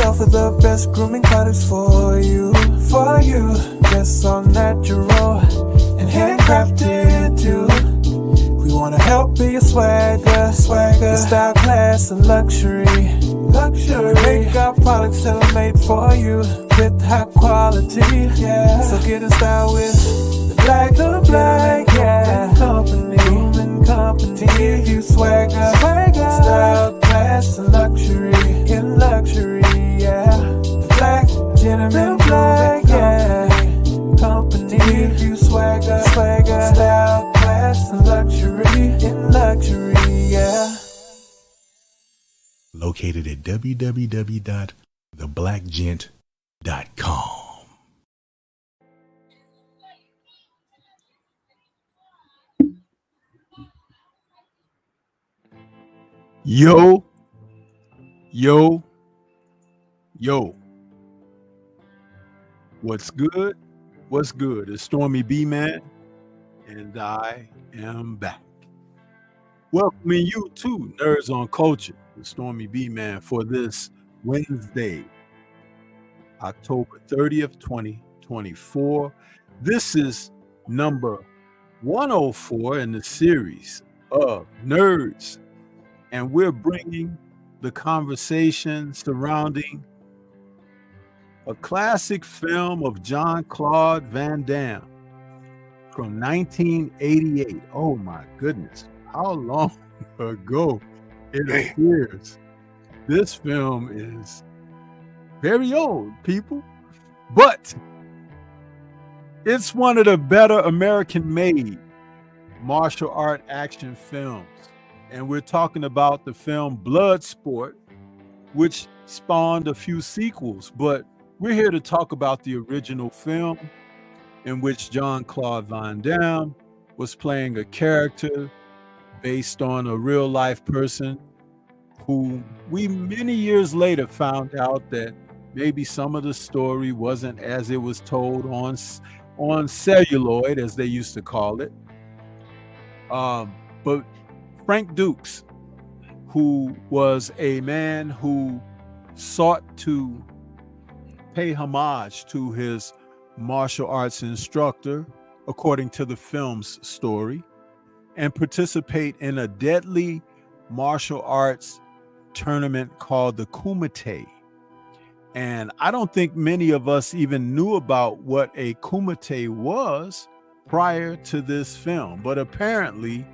offer the best grooming products for you. Yes, all natural and handcrafted too. We wanna help be your swagger, your style, class, and luxury. We make our products tailor-made for you with high quality. Yeah, so get in style with the black, yeah. Grooming company, give you swagger, style, class, and luxury. In luxury, yeah. The black gentleman, yeah. Company, give you swagger, style, class, and luxury. In luxury, yeah. Located at www.theblackgent.com. Yo. What's good? What's good? It's Stormybman, and I am back. Welcoming you to Nerds on Culture with Stormybman for this Wednesday, October 30th, 2024. This is number 104 in the series of Nerds, and we're bringing the conversation surrounding a classic film of Jean-Claude Van Damme from 1988. Oh my goodness, how long ago. It Damn. appears this film is very old, people, but it's one of the better American-made martial art action films. And we're talking about the film Bloodsport, which spawned a few sequels, but we're here to talk about the original film in which Jean-Claude Van Damme was playing a character based on a real-life person who we many years later found out that maybe some of the story wasn't as it was told on celluloid, as they used to call it. But Frank Dukes, who was a man who sought to pay homage to his martial arts instructor, according to the film's story, and participate in a deadly martial arts tournament called the Kumite. And I don't think many of us even knew about what a Kumite was prior to this film, but apparently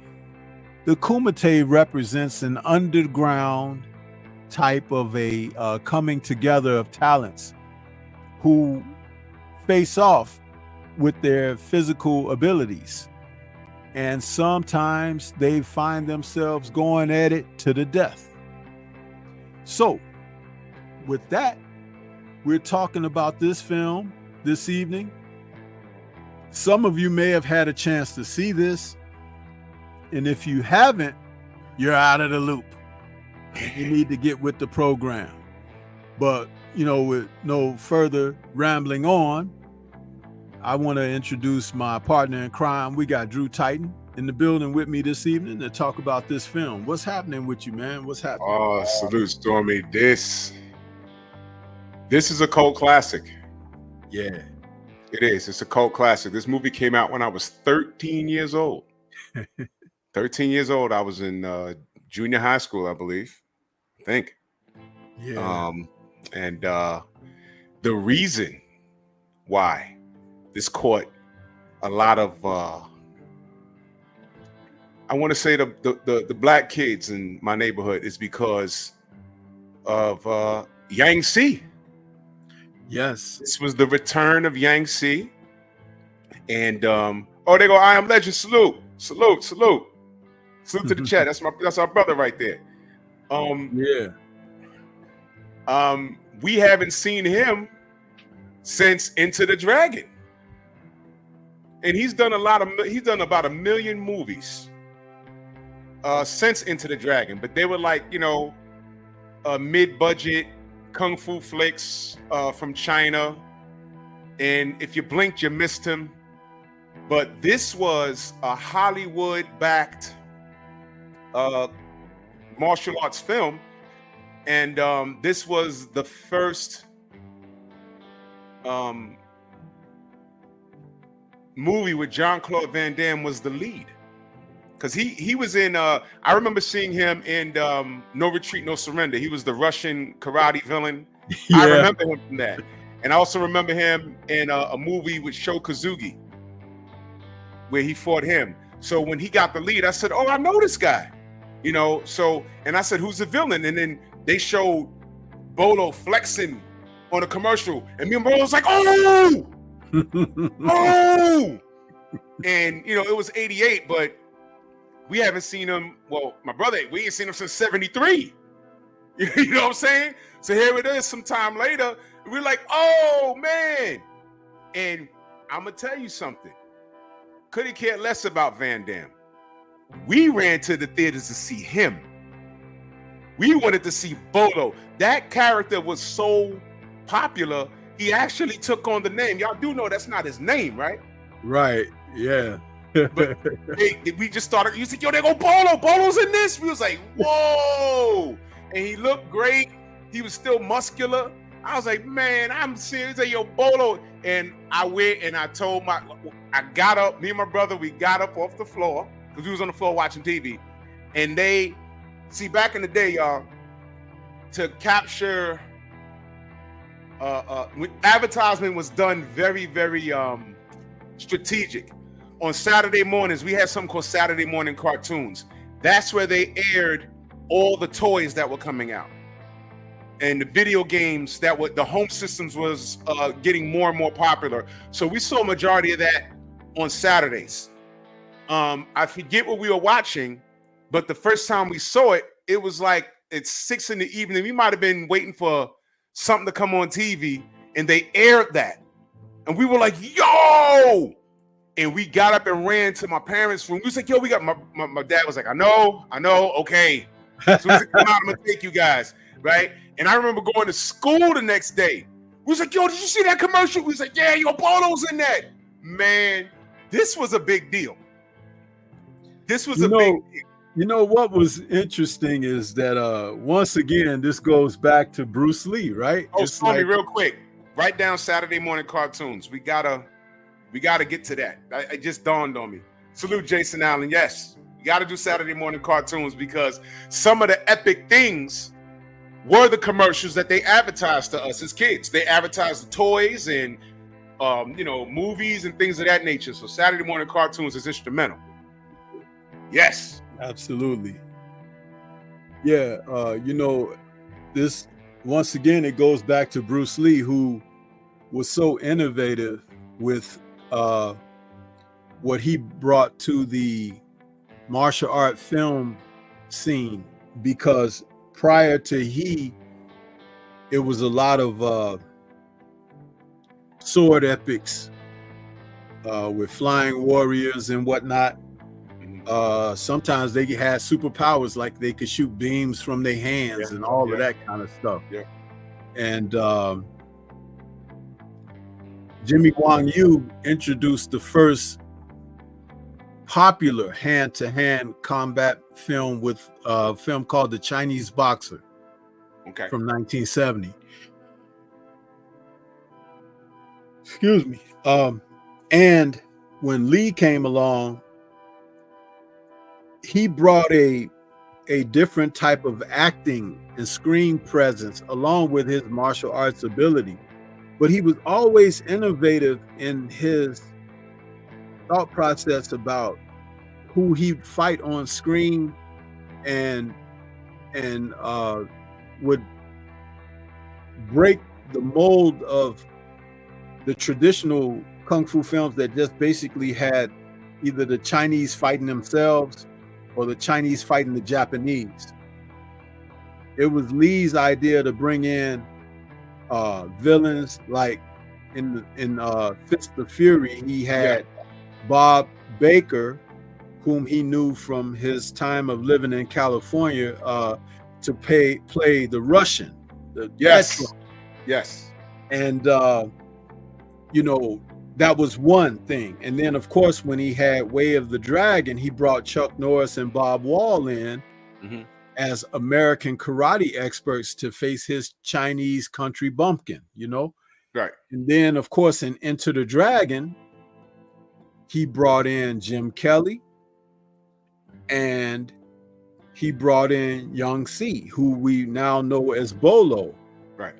the Kumite represents an underground type of a coming together of talents who face off with their physical abilities. And sometimes they find themselves going at it to the death. So, with that, we're talking about this film this evening. Some of you may have had a chance to see this. And if you haven't, you're out of the loop. You need to get with the program. But, with no further rambling on, I want to introduce my partner in crime. We got Drew Titan in the building with me this evening to talk about this film. What's happening with you, man? What's happening? Oh, salute, Stormy. This is a cult classic. Yeah. It is. It's a cult classic. This movie came out when I was 13 years old. 13 years old. I was in junior high school, I believe. I think. Yeah. And the reason why this caught a lot of I want to say the black kids in my neighborhood is because of Yang C. Yes. This was the return of Yang C. And they go, I am legend. Salute. Salute to the chat. That's our brother right there. We haven't seen him since Into the Dragon. And he's done about 1 million movies since Into the Dragon, but they were like, mid-budget kung fu flicks from China. And if you blinked, you missed him. But this was a Hollywood-backed martial arts film. And this was the first movie where Jean-Claude Van Damme was the lead. Because he was in, I remember seeing him in No Retreat, No Surrender. He was the Russian karate villain. Yeah. I remember him from that. And I also remember him in a movie with Sho Kosugi, where he fought him. So when he got the lead, I said, oh, I know this guy. And I said, who's the villain? And then they showed Bolo flexing on a commercial. And me and Bolo was like, oh! Oh! And, it was 88, but we haven't seen him. Well, my brother, we ain't seen him since 73. You know what I'm saying? So here it is some time later. We're like, oh, man. And I'm going to tell you something. Couldn't care less about Van Damme. We ran to the theaters to see him. We wanted to see Bolo. That character was so popular, he actually took on the name. Y'all do know that's not his name, right? Right, yeah. But we just started, you said, yo, they go Bolo. Bolo's in this. We was like, whoa. And he looked great. He was still muscular. I was like, man, I'm serious. Say, yo, Bolo. And I went and I told I got up, me and my brother, we got up off the floor because we was on the floor watching TV. And see, back in the day, y'all, to capture, advertisement was done very, very strategic. On Saturday mornings, we had something called Saturday morning cartoons. that's where they aired all the toys that were coming out. And the video games that were, the home systems was getting more and more popular. So we saw a majority of that on Saturdays. I forget what we were watching, but the first time we saw it, it was like it's 6 in the evening. We might have been waiting for something to come on TV, and they aired that. And we were like, yo! And we got up and ran to my parents' room. We was like, yo, we got my dad was like, I know, okay. So we said, come out, I'm gonna take you guys, right? And I remember going to school the next day. We was like, yo, did you see that commercial? We was like, yeah, yo, Bolo's in that. Man, this was a big deal. This was a big deal. You know what was interesting is that once again, this goes back to Bruce Lee, right? Oh, Stormy, real quick. Write down Saturday morning cartoons. We gotta get to that. It just dawned on me. Salute Jason Allen. Yes, you gotta do Saturday morning cartoons because some of the epic things were the commercials that they advertised to us as kids. They advertised the toys and movies and things of that nature. So Saturday morning cartoons is instrumental. Yes. Absolutely. Yeah, this once again it goes back to Bruce Lee, who was so innovative with what he brought to the martial art film scene, because prior to it was a lot of sword epics with flying warriors and whatnot. Sometimes they had superpowers, like they could shoot beams from their hands and all of that kind of stuff. Yeah. And Jimmy Wang Yu introduced the first popular hand-to-hand combat film with a film called The Chinese Boxer from 1970. Excuse me. And when Lee came along, he brought a different type of acting and screen presence along with his martial arts ability. But he was always innovative in his thought process about who he'd fight on screen, and would break the mold of the traditional kung fu films that just basically had either the Chinese fighting themselves or the Chinese fighting the Japanese. It was Lee's idea to bring in villains like in Fist of Fury. He had Bob Baker, whom he knew from his time of living in California, to play the Russian. Yes. And that was one thing. And then, of course, when he had Way of the Dragon, he brought Chuck Norris and Bob Wall in as American karate experts to face his Chinese country bumpkin, Right. And then, of course, in Enter the Dragon, he brought in Jim Kelly, and he brought in Young Si, who we now know as Bolo. Right.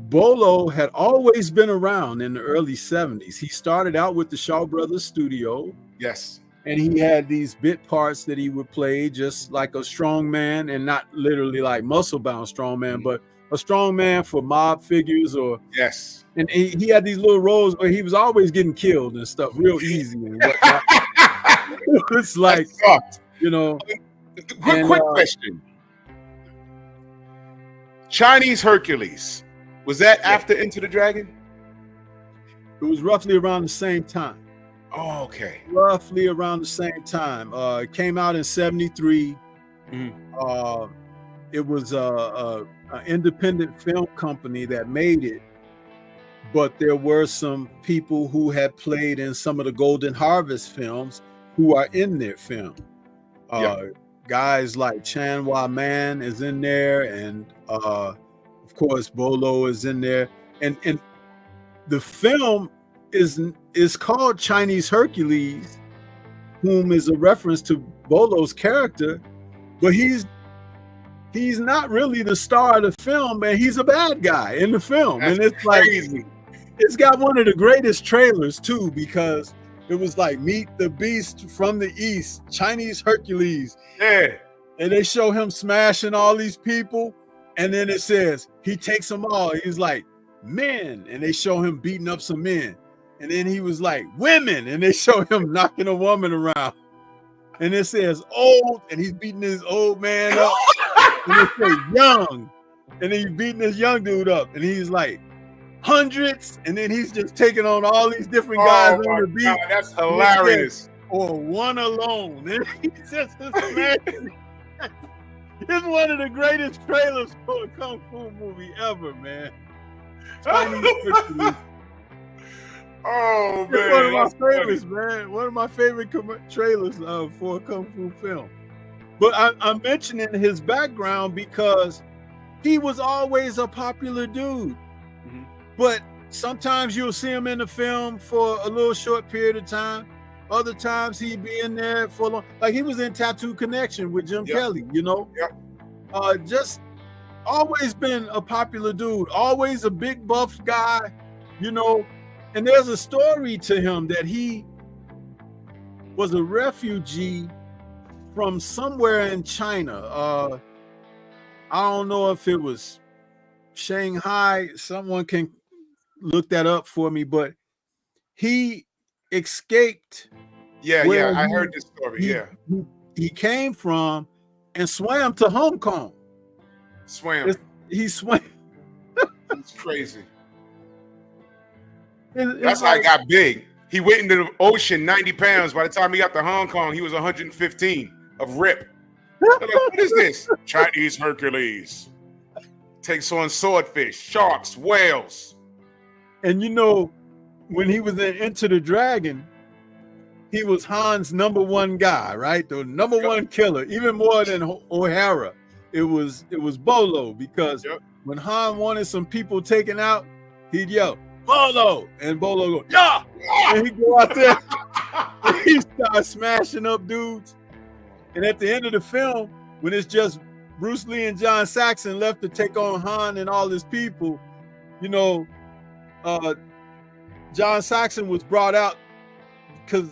Bolo had always been around in the early 70s. He started out with the Shaw Brothers studio. Yes. And he had these bit parts that he would play just like a strong man, and not literally like muscle-bound strong man, but a strong man for mob figures or yes. And he had these little roles where he was always getting killed and stuff real easy and whatnot. It's like, Quick question. Chinese Hercules, was that after Enter the Dragon? It was roughly around the same time. Oh, okay. Roughly around the same time. It came out in 73. It was an independent film company that made it, but there were some people who had played in some of the Golden Harvest films who are in their film. Guys like Chan Hua Man is in there, and of course Bolo is in there, and the film is called Chinese Hercules, whom is a reference to Bolo's character, but he's not really the star of the film, man. He's a bad guy in the film. That's, and it's like crazy. It's got one of the greatest trailers too, because It was like meet the beast from the east, Chinese Hercules. Yeah. And they show him smashing all these people. And then it says, he takes them all. He's like, men. And they show him beating up some men. And then he was like, women. And they show him knocking a woman around. And it says old. And he's beating this old man up. And it says young. And then he's beating this young dude up. And he's like, hundreds. And then he's just taking on all these different guys on the beat. God, that's hilarious. Or one alone. And he's just smashing. It's one of the greatest trailers for a kung fu movie ever, man. Oh man, it's one of my favorites, man. One of my favorite trailers for a kung fu film. But I'm mentioning his background because he was always a popular dude. Mm-hmm. But sometimes you'll see him in the film for a little short period of time. Other times he'd be in there for long. Like he was in Tattoo Connection with Jim Kelly, you know? Yep. Just always been a popular dude, always a big buff guy, you know? And there's a story to him that he was a refugee from somewhere in China. I don't know if it was Shanghai. Someone can look that up for me, but he escaped. Yeah, I heard this story. He came from and swam to Hong Kong. He swam. It's crazy. That's how he got big. He went into the ocean 90 pounds. By the time he got to Hong Kong, he was 115 of rip. Like, what is this? Chinese Hercules. Takes on swordfish, sharks, whales. And you know, when he was in Enter the Dragon, he was Han's #1 guy, right? The #1 killer, even more than O'Hara. It was Bolo, because when Han wanted some people taken out, he'd yell, Bolo! And Bolo go, yeah! And he'd go out there and he starts smashing up dudes. And at the end of the film, when it's just Bruce Lee and John Saxon left to take on Han and all his people, you know, John Saxon was brought out because,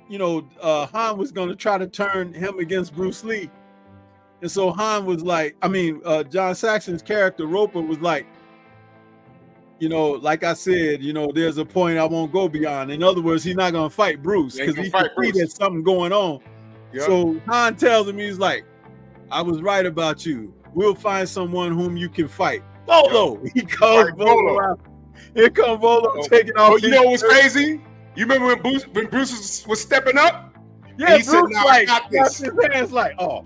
you know, Han was going to try to turn him against Bruce Lee. And so Han was like, John Saxon's character, Roper, was like, you know, like I said, you know, there's a point I won't go beyond. In other words, he's not going to fight Bruce because he can see there's something going on. Yep. So Han tells him, he's like, I was right about you. We'll find someone whom you can fight. Bolo! He calls Bolo out. Here come Bolo taking off. You know what was crazy? You remember when Bruce was stepping up? Yeah, he Bruce said, like, got his hands like, oh,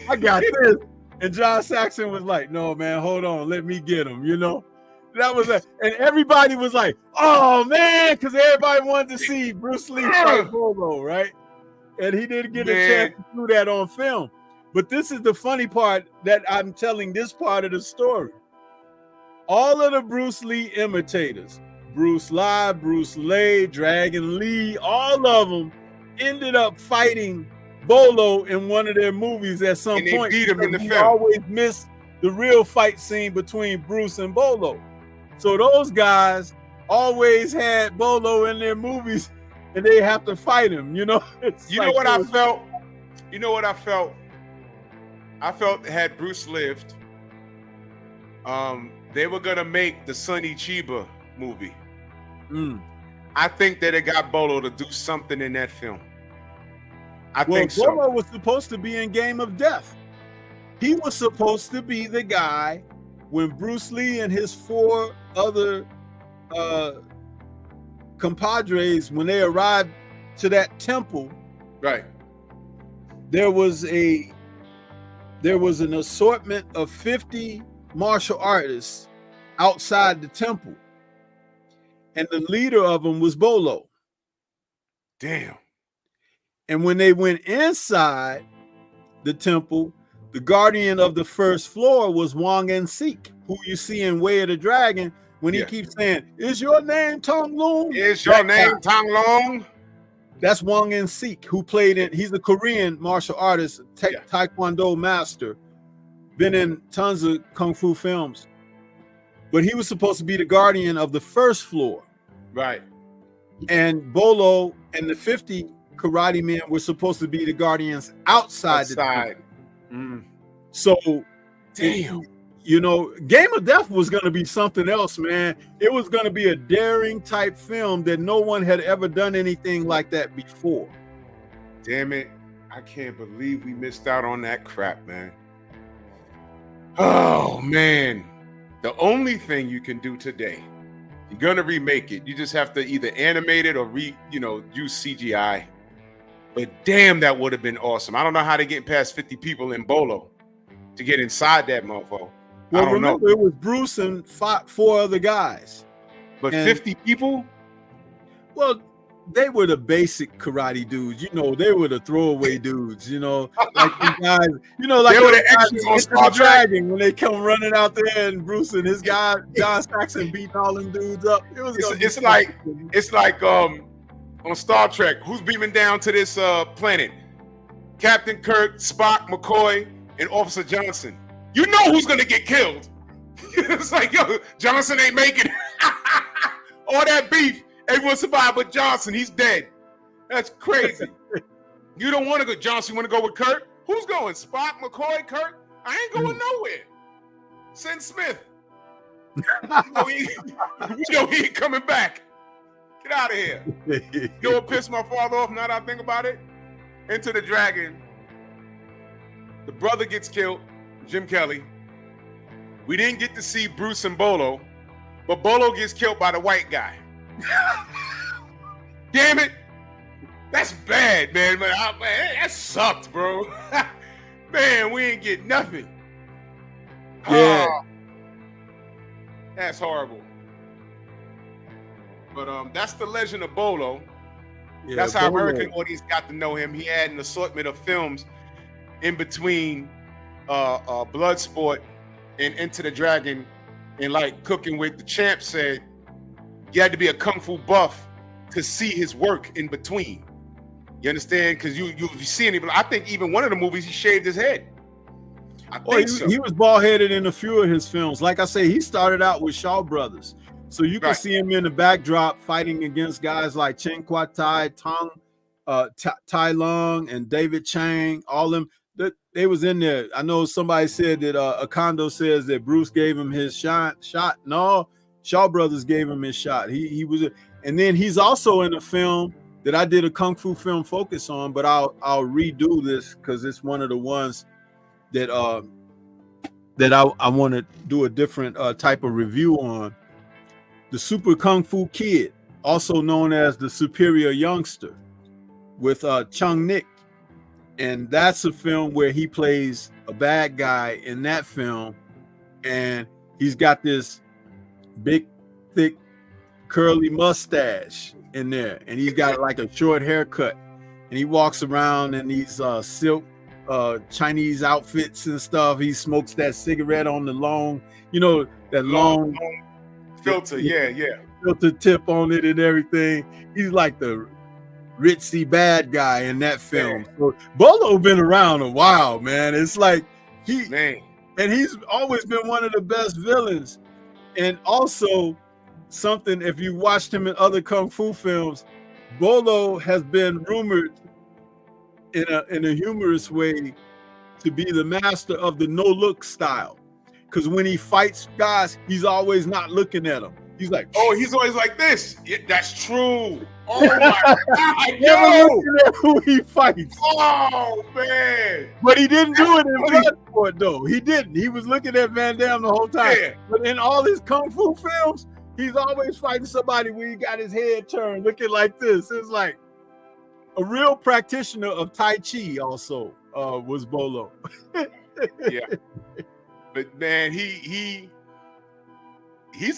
I got this. And John Saxon was like, no, man, hold on. Let me get him, you know? That was and everybody was like, oh, man, because everybody wanted to see Bruce Lee fight Bolo, right? And he didn't get a chance to do that on film. But this is the funny part that I'm telling this part of the story. All of the Bruce Lee imitators, Bruce Lee, Bruce Lee, Dragon Lee, all of them ended up fighting Bolo in one of their movies at some point. They beat him in the film. Always missed the real fight scene between Bruce and Bolo. So those guys always had Bolo in their movies, and they have to fight him. You know. You know what I felt? You know what I felt? I felt had Bruce lived, they were gonna make the Sonny Chiba movie. I think that it got Bolo to do something in that film. I think so. Bolo was supposed to be in Game of Death. He was supposed to be the guy when Bruce Lee and his 4 other compadres, when they arrived to that temple, right? There was an assortment of 50 martial artists outside the temple, and the leader of them was Bolo. Damn. And when they went inside the temple, the guardian of the first floor was Wong and Sik, who you see in Way of the Dragon when he keeps saying, "Is your name Tong Long? Is your name Tong Long?" That's Wong and Sik, who played in. He's a Korean martial artist, Taekwondo master, been in tons of kung fu films. But he was supposed to be the guardian of the first floor. Right. and Bolo and the 50 karate men were supposed to be the guardians outside. So, damn. You know, Game of Death was going to be something else, man. It was going to be a daring type film that no one had ever done anything like that before. Damn it. I can't believe we missed out on that crap, man. Oh, man. The only thing you can do today, you're going to remake it. You just have to either animate it or use CGI. But damn, that would have been awesome. I don't know how they get past 50 people in Bolo to get inside that mofo. Well, remember, it was Bruce and 4 other guys. But 50 people? Well, they were the basic karate dudes. You know, they were the throwaway dudes, you know, like the guys, you know, like they were the extras on Star Trek when they come running out there and Bruce and his guy, John Saxon, beating all them dudes up. It's like on Star Trek, who's beaming down to this planet? Captain Kirk, Spock, McCoy, and Officer Johnson. You know who's gonna get killed. It's like, yo, Johnson ain't making it. All that beef, everyone survived but Johnson, he's dead. That's crazy. You don't want to go, Johnson, you want to go with Kirk? Who's going? Spock, McCoy, Kirk? I ain't going nowhere. Send Smith. We know he ain't coming back. Get out of here. You know what pissed my father off now that I think about it? Into the Dragon. The brother gets killed, Jim Kelly. We didn't get to see Bruce and Bolo, but Bolo gets killed by the white guy. Damn it. That's bad, man. Man, that sucked, bro. Man, we ain't get nothing. Yeah. That's horrible. But that's the legend of Bolo. Yeah, that's how Bolo. American audience got to know him. He had an assortment of films in between Bloodsport and Into the Dragon, and like Cooking with the Champ said, you had to be a kung fu buff to see his work in between. You understand? Because you see any, but I think even one of the movies he shaved his head. He was bald-headed in a few of his films. Like I say, he started out with Shaw Brothers. So you can see him in the backdrop fighting against guys like Chen Kwa Tai, Tai Lung, and David Chang, all them. They was in there. I know somebody said that Akando says that Bruce gave him his shot. No, Shaw Brothers gave him his shot. He was, and then he's also in a film that I did a kung fu film focus on, but I'll redo this because it's one of the ones that I want to do a different type of review on. The Super Kung Fu Kid, also known as the Superior Youngster, with Chung Nick. And that's a film where he plays a bad guy in that film. And he's got this big, thick, curly mustache in there. And he's got like a short haircut. And he walks around in these silk Chinese outfits and stuff. He smokes that cigarette on the long, that long filter. Yeah. Filter tip on it and everything. He's like the ritzy bad guy in that film. So Bolo been around a while, man. It's like and he's always been one of the best villains. And also something, if you watched him in other kung fu films, Bolo has been rumored in a humorous way to be the master of the no-look style. Because when he fights guys, he's always not looking at them. He's like, oh, he's always like this. Yeah, that's true. Oh my God, yo! Looking at who he fights. Oh man! But he didn't do it in Bloodsport, though. He didn't. He was looking at Van Damme the whole time. Yeah. But in all his kung fu films, he's always fighting somebody where he got his head turned, looking like this. It's like a real practitioner of Tai Chi. Also, was Bolo. Yeah. But man, he's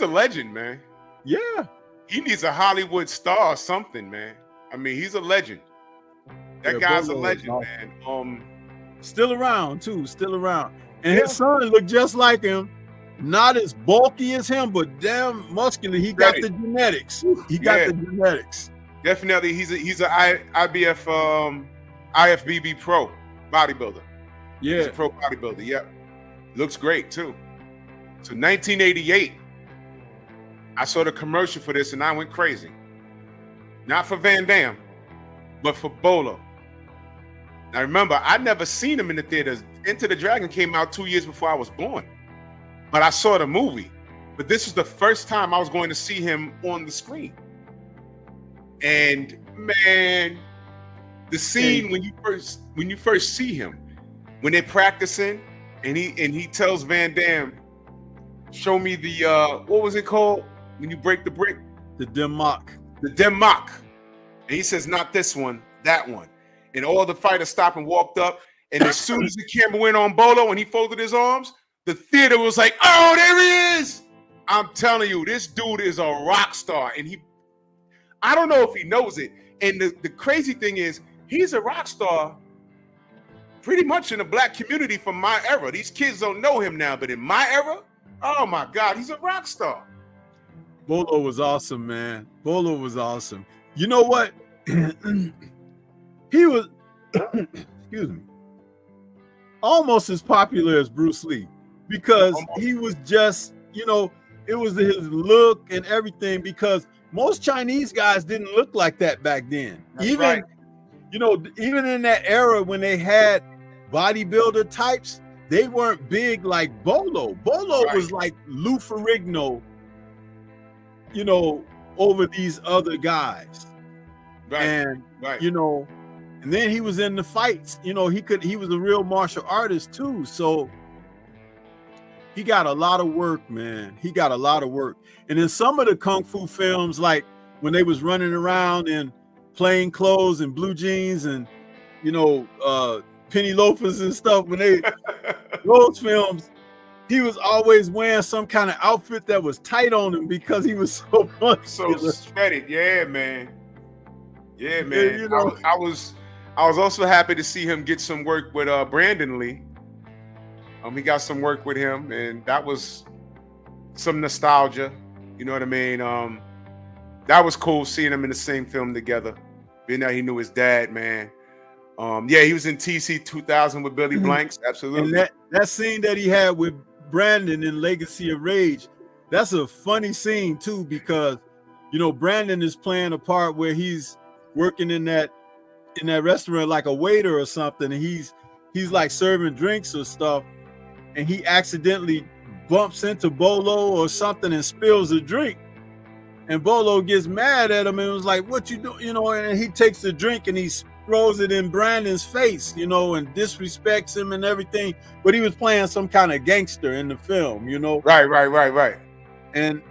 a legend, man. Yeah. He needs a Hollywood star or something, man. I mean, he's a legend. That guy's a legend, man. Still around, too. Still around. And his son looked just like him. Not as bulky as him, but damn muscular. He got the genetics. He got the genetics. Definitely. He's a IBF IFBB pro bodybuilder. Yeah. He's a pro bodybuilder. Yep. Looks great too. So 1988, I saw the commercial for this and I went crazy. not for Van Damme, but for Bolo. Now remember, I never seen him in the theaters. Enter the Dragon came out 2 years before I was born, but I saw the movie. But this was the first time I was going to see him on the screen. And man, the scene when you first see him, when they're practicing, and he tells Van Damme, "Show me the what was it called when you break the brick?" The Denmark. The Denmark. And he says, "Not this one, that one." And all the fighters stopped and walked up. And as soon as the camera went on Bolo and he folded his arms, the theater was like, "Oh, there he is!" I'm telling you, this dude is a rock star. And I don't know if he knows it. And the crazy thing is, he's a rock star pretty much in the black community from my era. These kids don't know him now, but in my era, oh my God, he's a rock star. Bolo was awesome, man. Bolo was awesome. You know what? He was, excuse me, almost as popular as Bruce Lee, because he was just, you know, it was his look and everything, because most Chinese guys didn't look like that back then. That's even right. You know, even in that era when they had bodybuilder types, they weren't big like Bolo. Bolo was like Lou Ferrigno, you know, over these other guys. Right. And you know, and then he was in the fights. You know, he was a real martial artist too. So he got a lot of work, man. He got a lot of work. And in some of the kung fu films, like when they was running around in plain clothes and blue jeans and, you know, penny loafers and stuff, when they those films, he was always wearing some kind of outfit that was tight on him because he was so shredded. Yeah, man. Yeah, man. Yeah, you know. I was also happy to see him get some work with Brandon Lee. He got some work with him, and that was some nostalgia. You know what I mean? That was cool seeing him in the same film together. Being that he knew his dad, man. Yeah, he was in TC 2000 with Billy Blanks. Absolutely. And that scene that he had with Brandon in Legacy of Rage, that's a funny scene too, because, you know, Brandon is playing a part where he's working in that restaurant like a waiter or something, and he's like serving drinks or stuff, and he accidentally bumps into Bolo or something and spills a drink, and Bolo gets mad at him and was like, "What you do?" You know, and he takes the drink and he throws it in Brandon's face, you know, and disrespects him and everything. But he was playing some kind of gangster in the film, you know. Right. And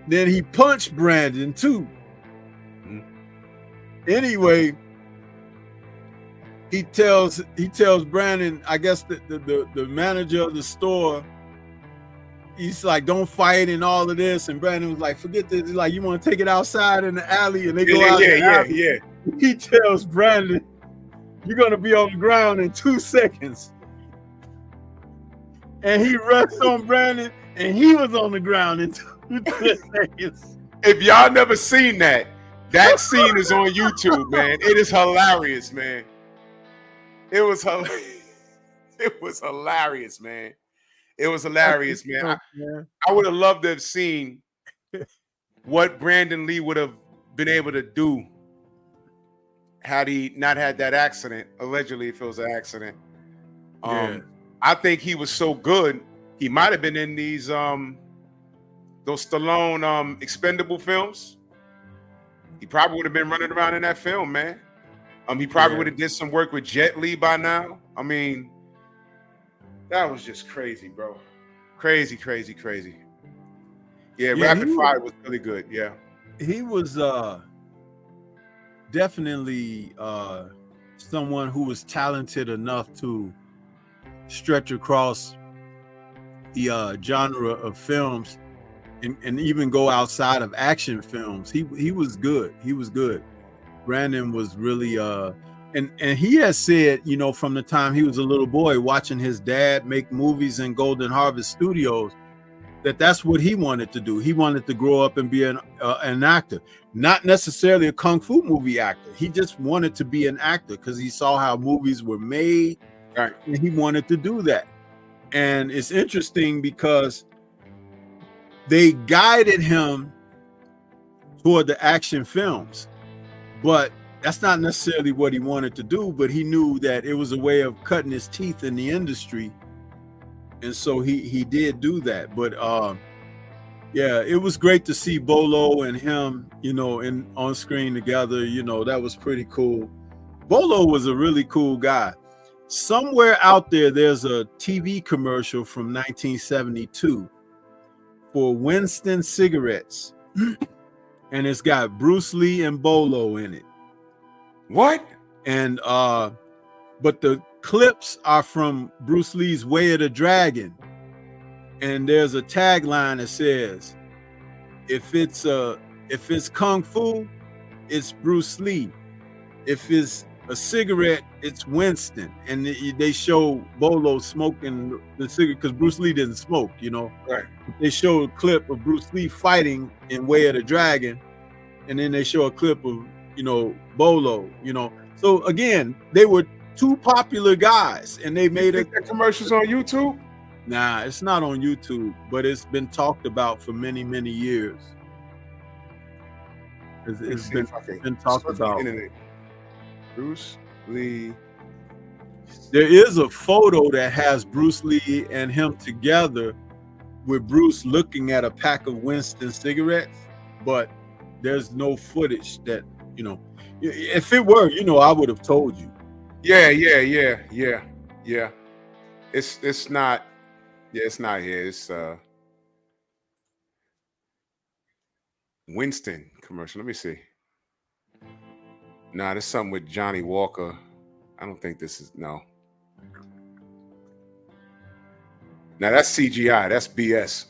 then he punched Brandon too. Anyway, he tells Brandon, I guess the manager of the store, he's like, "Don't fight," and all of this. And Brandon was like, "Forget this." He's like, "You want to take it outside in the alley?" And they go out. Yeah. He tells Brandon, "You're gonna be on the ground in 2 seconds." And he rushed on Brandon, and he was on the ground in 2 seconds. If y'all never seen that scene is on YouTube, man. It is hilarious, man. It was hilarious. It was hilarious, man. It was hilarious, man. I would have loved to have seen what Brandon Lee would have been able to do had he not had that accident. Allegedly, if it was an accident. I think he was so good. He might have been in these those Stallone expendable films. He probably would have been running around in that film, man. He probably would have did some work with Jet Li by now. I mean, that was just crazy, bro. Crazy. Yeah, Rapid Fire was really good. Yeah. He was definitely someone who was talented enough to stretch across the genre of films and even go outside of action films. He was good. He was good. Brandon was really and he has said, you know, from the time he was a little boy watching his dad make movies in Golden Harvest Studios, that's what he wanted to do. He wanted to grow up and be an actor, not necessarily a kung fu movie actor. He just wanted to be an actor because he saw how movies were made, right? And he wanted to do that. And it's interesting because they guided him toward the action films. but that's not necessarily what he wanted to do. But he knew that it was a way of cutting his teeth in the industry, and so he did do that. But yeah, it was great to see Bolo and him, you know, on screen together. You know, that was pretty cool. Bolo was a really cool guy. Somewhere out there, there's a TV commercial from 1972 for Winston cigarettes, and it's got Bruce Lee and Bolo in it. What? And but the clips are from Bruce Lee's Way of the Dragon, and there's a tagline that says, if it's kung fu, it's Bruce Lee. If it's a cigarette, it's Winston. And they show Bolo smoking the cigarette because Bruce Lee didn't smoke, you know. Right. They show a clip of Bruce Lee fighting in Way of the Dragon, and then they show a clip of, you know, Bolo, you know. So again, they were two popular guys, and they made that commercials on YouTube. Nah, it's not on YouTube, but it's been talked about for many, many years. It's been talked about. Bruce Lee. There is a photo that has Bruce Lee and him together, with Bruce looking at a pack of Winston cigarettes, but there's no footage that, you know. If it were, you know, I would have told you. Yeah. It's not. Yeah, it's not here. It's Winston commercial. Let me see. Nah, there's something with Johnny Walker. I don't think this is, no. Now that's CGI. That's BS.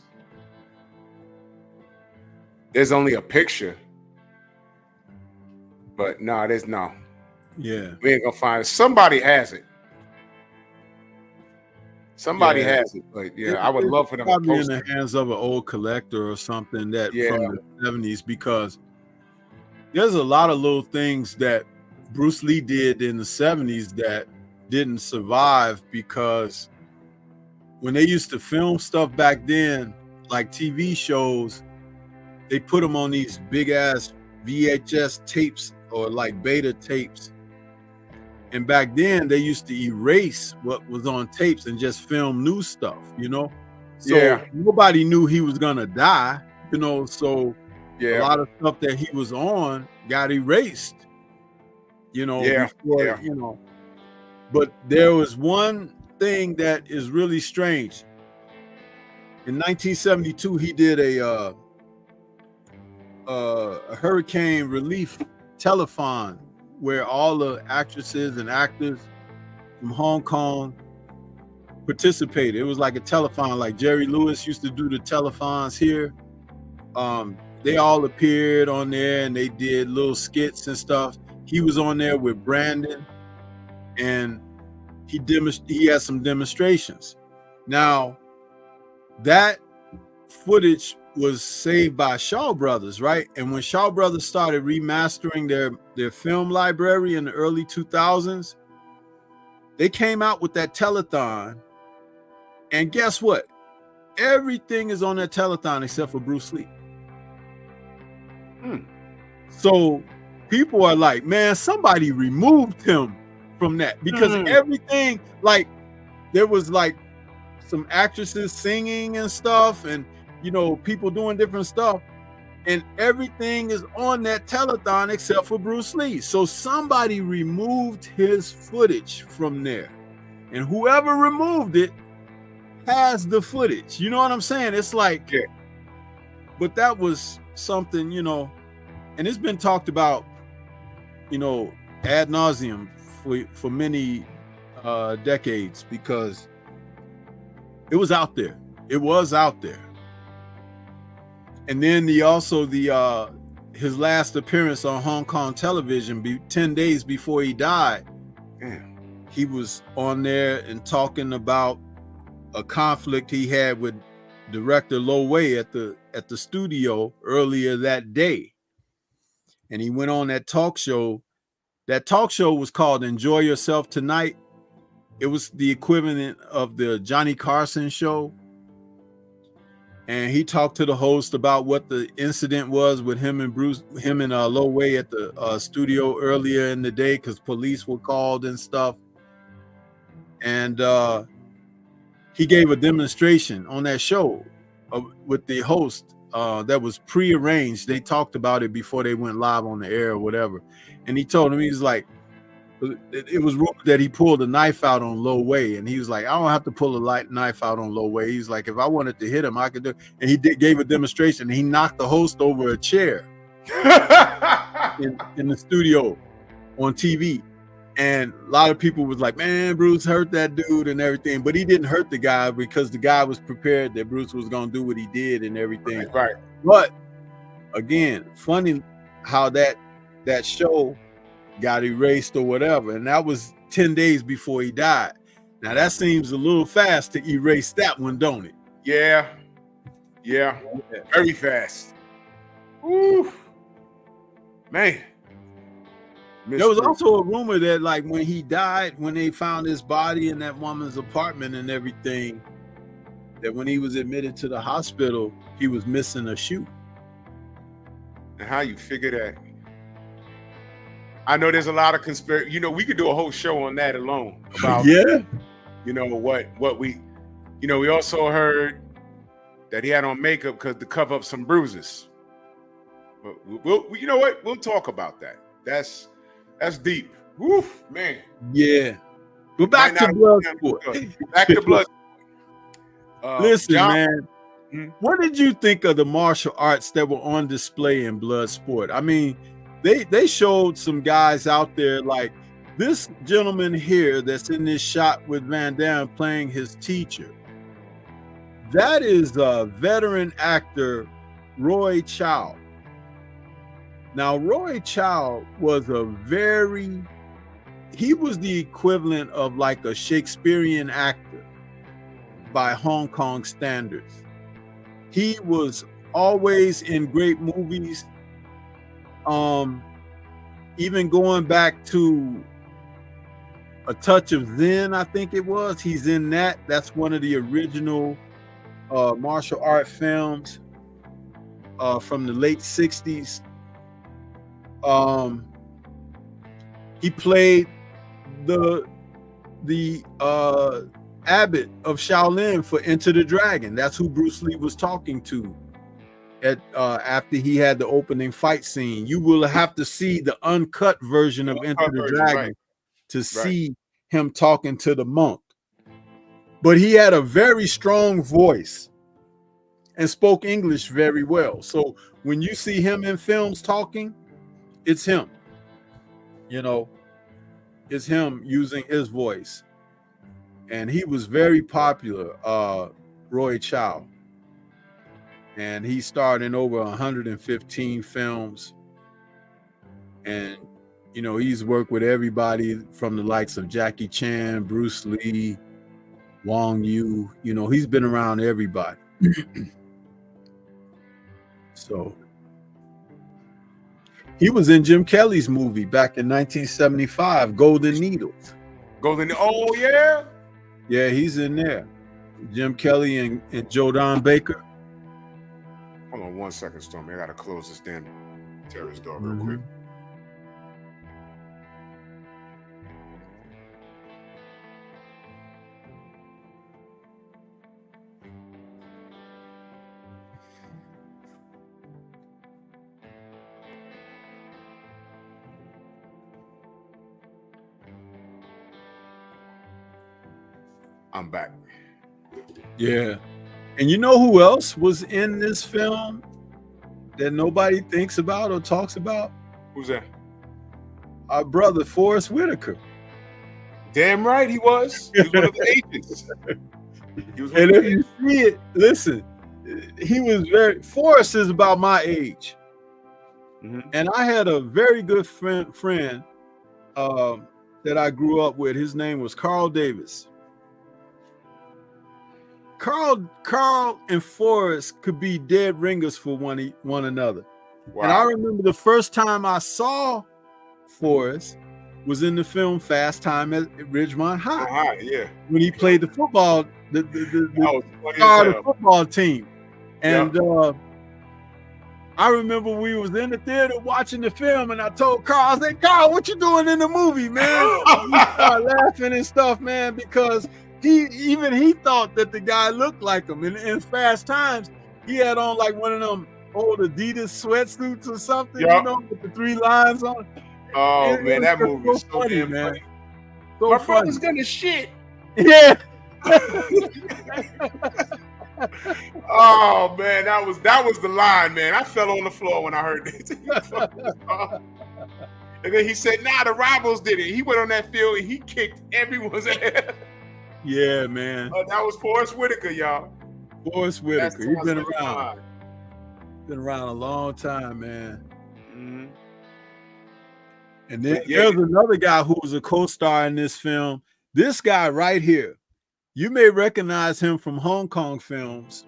There's only a picture. But no, there's no. Yeah. We ain't gonna find it. Somebody has it. Somebody has it, but yeah, I would love for them to probably post in the hands of an old collector or something that from the 70s, because there's a lot of little things that Bruce Lee did in the 70s that didn't survive, because when they used to film stuff back then, like TV shows, they put them on these big ass VHS tapes or like beta tapes. And back then they used to erase what was on tapes and just film new stuff, you know? So nobody knew he was gonna die, you know, so a lot of stuff that he was on got erased, you know, before, you know. But there was one thing that is really strange. In 1972, he did a hurricane relief telethon where all the actresses and actors from Hong Kong participated. It was like a telethon, like Jerry Lewis used to do the telethons here. They all appeared on there and they did little skits and stuff. He was on there with Brandon, and he had some demonstrations. Now, that footage was saved by Shaw Brothers, right? And when Shaw Brothers started remastering their film library in the early 2000s, they came out with that telethon, and guess what? Everything is on that telethon except for Bruce Lee. So people are like, man, somebody removed him from that, because everything, like, there was like some actresses singing and stuff, and you know, people doing different stuff, and everything is on that telethon except for Bruce Lee. So somebody removed his footage from there, and whoever removed it has the footage. You know what I'm saying? It's like, but that was something, you know, and it's been talked about, you know, ad nauseum for many decades, because it was out there. It was out there. And then his last appearance on Hong Kong television, 10 days before he died, he was on there and talking about a conflict he had with director Lo Wei at the studio earlier that day. And he went on that talk show. That talk show was called Enjoy Yourself Tonight. It was the equivalent of the Johnny Carson show. and he talked to the host about what the incident was with him and Lo Wei at the studio earlier in the day, because police were called and stuff. And he gave a demonstration on that show with the host that was pre-arranged. They talked about it before they went live on the air or whatever. And he told him, he's like, it was rumored that he pulled a knife out on Lo Wei, and he was like, I don't have to pull a knife out on Lo Wei. He's like, if I wanted to hit him, I could do it. And he gave a demonstration. He knocked the host over a chair in the studio on TV. And a lot of people was like, man, Bruce hurt that dude and everything. But he didn't hurt the guy because the guy was prepared that Bruce was going to do what he did and everything. Right. But again, funny how that show got erased or whatever. And that was 10 days before he died. Now that seems a little fast to erase that one, don't it? Yeah. Very fast. Woo. Man. There was also a rumor that, like, when he died, when they found his body in that woman's apartment and everything, that when he was admitted to the hospital, he was missing a shoe. And how you figure that? I know there's a lot of conspiracy. We could do a whole show on that alone. About, what we, we also heard that he had on makeup to cover up some bruises. But we'll talk about that. That's deep. Woof, man. Yeah. But back to Bloodsport. Back to Bloodsport. Listen, man. What did you think of the martial arts that were on display in Bloodsport? I mean, they showed some guys out there, like this gentleman here that's in this shot with Van Damme playing his teacher. That is a veteran actor, Roy Chow. Now, Roy Chow was he was the equivalent of like a Shakespearean actor by Hong Kong standards. He was always in great movies. Even going back to A Touch of Zen, I think it was. He's in that. That's one of the original martial art films from the late 60s. He played the abbot of Shaolin for Enter the Dragon. That's who Bruce Lee was talking to after he had the opening fight scene. You will have to see the uncut version of Enter the Dragon to see him talking to the monk. But he had a very strong voice and spoke English very well. So when you see him in films talking, it's him. It's him using his voice. And he was very popular, Roy Chow. And he starred in over 115 films. And, he's worked with everybody from the likes of Jackie Chan, Bruce Lee, Wong Yu. He's been around everybody. So he was in Jim Kelly's movie back in 1975, Golden Needles. Oh, yeah? Yeah, he's in there. Jim Kelly and Jodan Baker. Hold on 1 second, Stormy. I got to close this damn terrorist door real quick. I'm back. Yeah. And you know who else was in this film that nobody thinks about or talks about? Who's that? Our brother, Forrest Whitaker. Damn right he was. He was one of the agents. And if you see it, listen, Forrest is about my age. And I had a very good friend that I grew up with. His name was Carl Davis. Carl and Forrest could be dead ringers for one another. Wow. And I remember the first time I saw Forrest was in the film Fast Time at Ridgemont High. Yeah. When he played the football, the football team. And I remember we was in the theater watching the film, and I told Carl, I said, Carl, what you doing in the movie, man? We started laughing and stuff, man, because he thought that the guy looked like him. And in Fast Times, he had on like one of them old Adidas sweatsuits or something, you know, with the 3 lines on. Oh, man, that movie is so funny, damn man. funny. So My funny. brother's gonna shit. Yeah. Oh man, that was the line, man. I fell on the floor when I heard this. And then he said, "Nah, the rivals did it." He went on that field and he kicked everyone's ass. Yeah, man. That was Forrest Whitaker, y'all. Forrest Whitaker. He's been around. Line. Been around a long time, man. Mm-hmm. And then there's another guy who was a co-star in this film. This guy right here, you may recognize him from Hong Kong films.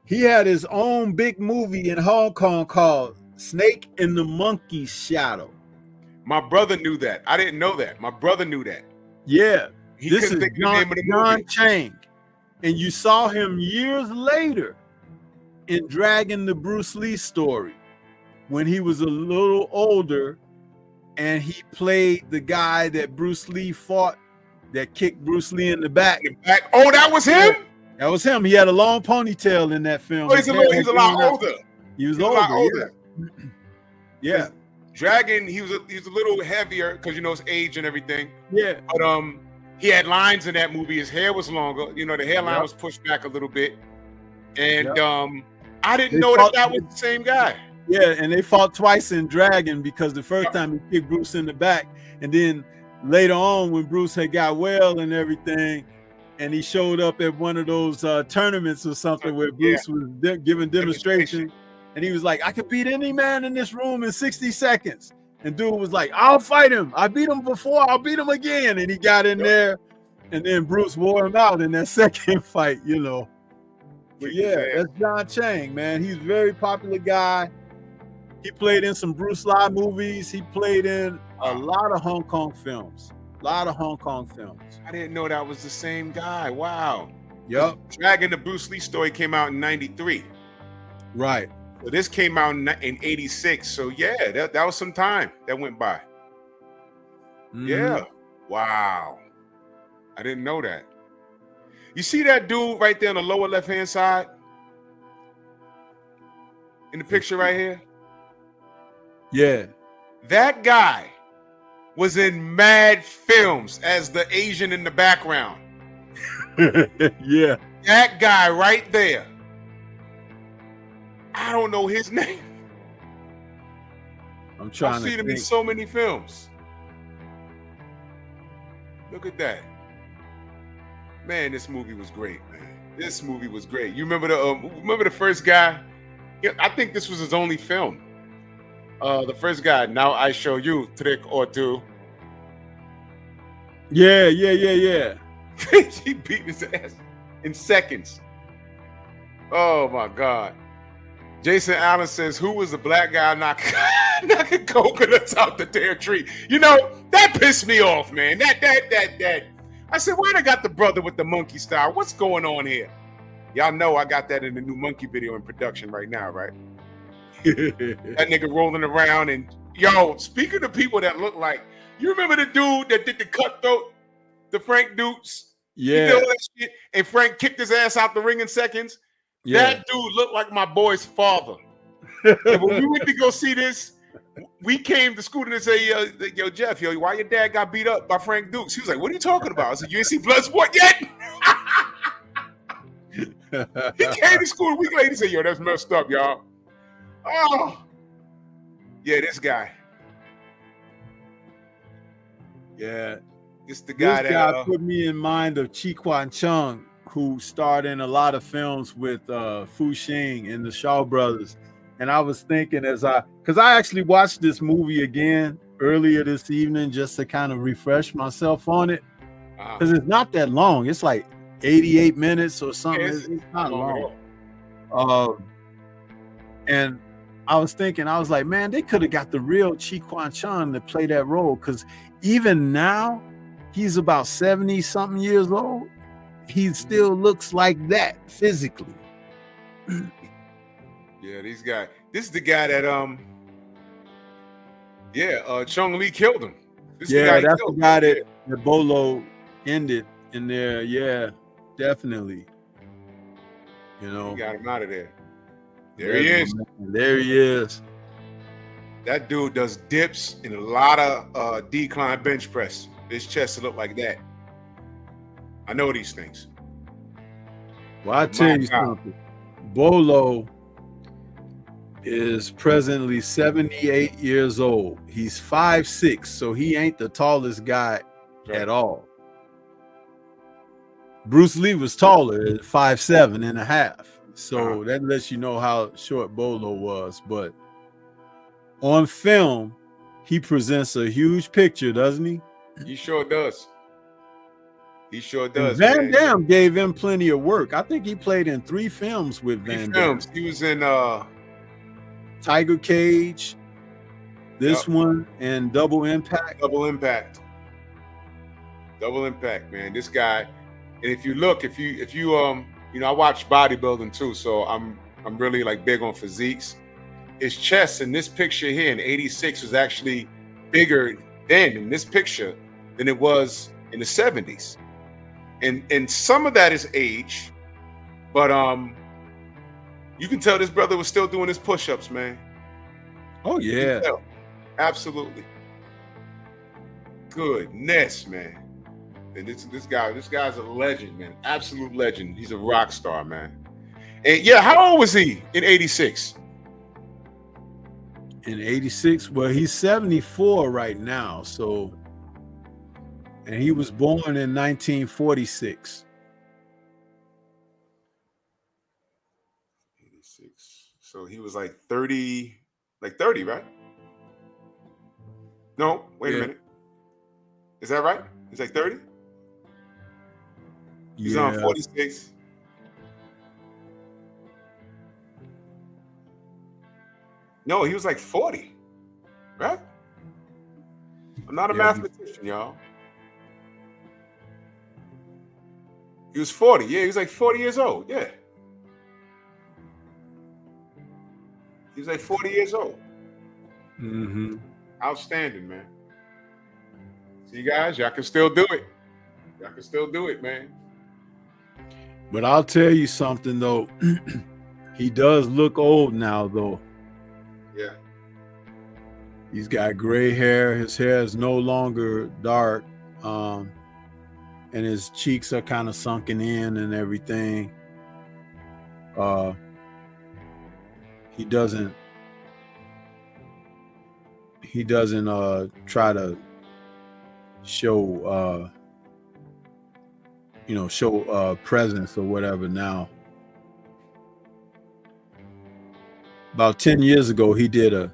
He had his own big movie in Hong Kong called Snake in the Monkey's Shadow. My brother knew that. I didn't know that. My brother knew that. Yeah. This is John Chang. And you saw him years later in Dragon the Bruce Lee story when he was a little older, and he played the guy that Bruce Lee fought that kicked Bruce Lee in the back. Oh, that was him? That was him. He had a long ponytail in that film. Oh, he's a lot older. He was a lot older. Yeah. Dragon, he was a little heavier because you know his age and everything. Yeah. But he had lines in that movie. His hair was longer. You know, the hairline was pushed back a little bit. And I didn't know that was the same guy. Yeah, and they fought twice in Dragon because the first time he kicked Bruce in the back, and then later on when Bruce had got well and everything, and he showed up at one of those tournaments or something where Bruce was giving demonstration, and he was like, I could beat any man in this room in 60 seconds. And dude was like, I'll fight him. I beat him before, I'll beat him again. And he got in there, and then Bruce wore him out in that second fight, you know. But yeah, that's John Chang, man. He's a very popular guy. He played in some Bruce Lee movies. He played in a lot of Hong Kong films. I didn't know that was the same guy. Wow. Yep. Dragon the Bruce Lee story came out in 93. Right. So this came out in 86. So yeah, that was some time that went by. Mm-hmm. Yeah. Wow. I didn't know that. You see that dude right there on the lower left-hand side? In the picture right here? Yeah. That guy was in mad films as the Asian in the background. Yeah. That guy right there. I don't know his name. I'm trying I've to seen him think. in so many films. Look at that. Man, this movie was great, man. This movie was great. You remember the first guy? I think this was his only film. The first guy, now I show you trick or two. Yeah. He beat his ass in seconds. Oh my God. Jason Allen says, who was the black guy knocking coconuts out the damn tree? You know, that pissed me off, man. That. I said, why they got the brother with the monkey style? What's going on here? Y'all know I got that in the new monkey video in production right now, right? That nigga rolling around. And yo, speaking of people that look like, you remember the dude that did the cutthroat, the Frank Dukes? Yeah. He did all that shit, and Frank kicked his ass out the ring in seconds. Yeah. That dude looked like my boy's father. And when we went to go see this, we came to school and say, yo, Jeff, why your dad got beat up by Frank Dukes? He was like, what are you talking about? I said, you ain't seen Bloodsport yet? He came to school a week later and said, yo, that's messed up, y'all. Oh, yeah, this guy. Yeah. It's the guy that put me in mind of Chi Kwan Chung, who starred in a lot of films with Fu Xing and the Shaw Brothers. And I was thinking because I actually watched this movie again earlier this evening just to kind of refresh myself on it. Because it's not that long. It's like 88 minutes or something. It's not long. And I was thinking, I was like, man, they could have got the real Chi Kwan Chung to play that role. Because even now, he's about 70 something years old. He still looks like that physically. Yeah, these guys. This is the guy that Chung Lee killed him. This is the guy Yeah, he that's the killed. guy that Bolo ended in there. Yeah, definitely. You know, He got him out of there. There he is. There he is. That dude does dips and a lot of decline bench press. His chest look like that. I know these things. Well, I tell you something. Bolo is presently 78 years old. He's 5'6", so he ain't the tallest guy at all. Bruce Lee was taller at 5'7.5". So that lets you know how short Bolo was. But on film, he presents a huge picture, doesn't he? He sure does. He sure does. Van Damme gave him plenty of work. I think he played in 3 films with Van Damme. He was in Tiger Cage, this one, and Double Impact. Double Impact, man. This guy, and if you look, if you I watch bodybuilding too, so I'm really like big on physiques. His chest in this picture here in '86 was actually bigger then in this picture than it was in the '70s. And some of that is age, but you can tell this brother was still doing his push-ups, man. Oh yeah, absolutely. Goodness, man. And this guy's a legend, man. Absolute legend. He's a rock star, man. And yeah, how old was he in '86? In '86, well, he's 74 right now, so. And he was born in 1946. 86. So he was like 30, right? No, wait a minute. Is that right? He's like 30? He's on 46. No, he was like 40, right? I'm not a mathematician, y'all. He was 40. Yeah, he was like 40 years old. Yeah. He was like 40 years old. Mm-hmm. Outstanding, man. See, guys, y'all can still do it. Y'all can still do it, man. But I'll tell you something, though. He does look old now, though. Yeah. He's got gray hair. His hair is no longer dark. And his cheeks are kind of sunken in and everything. He doesn't try to show presence or whatever now. About 10 years ago, he did an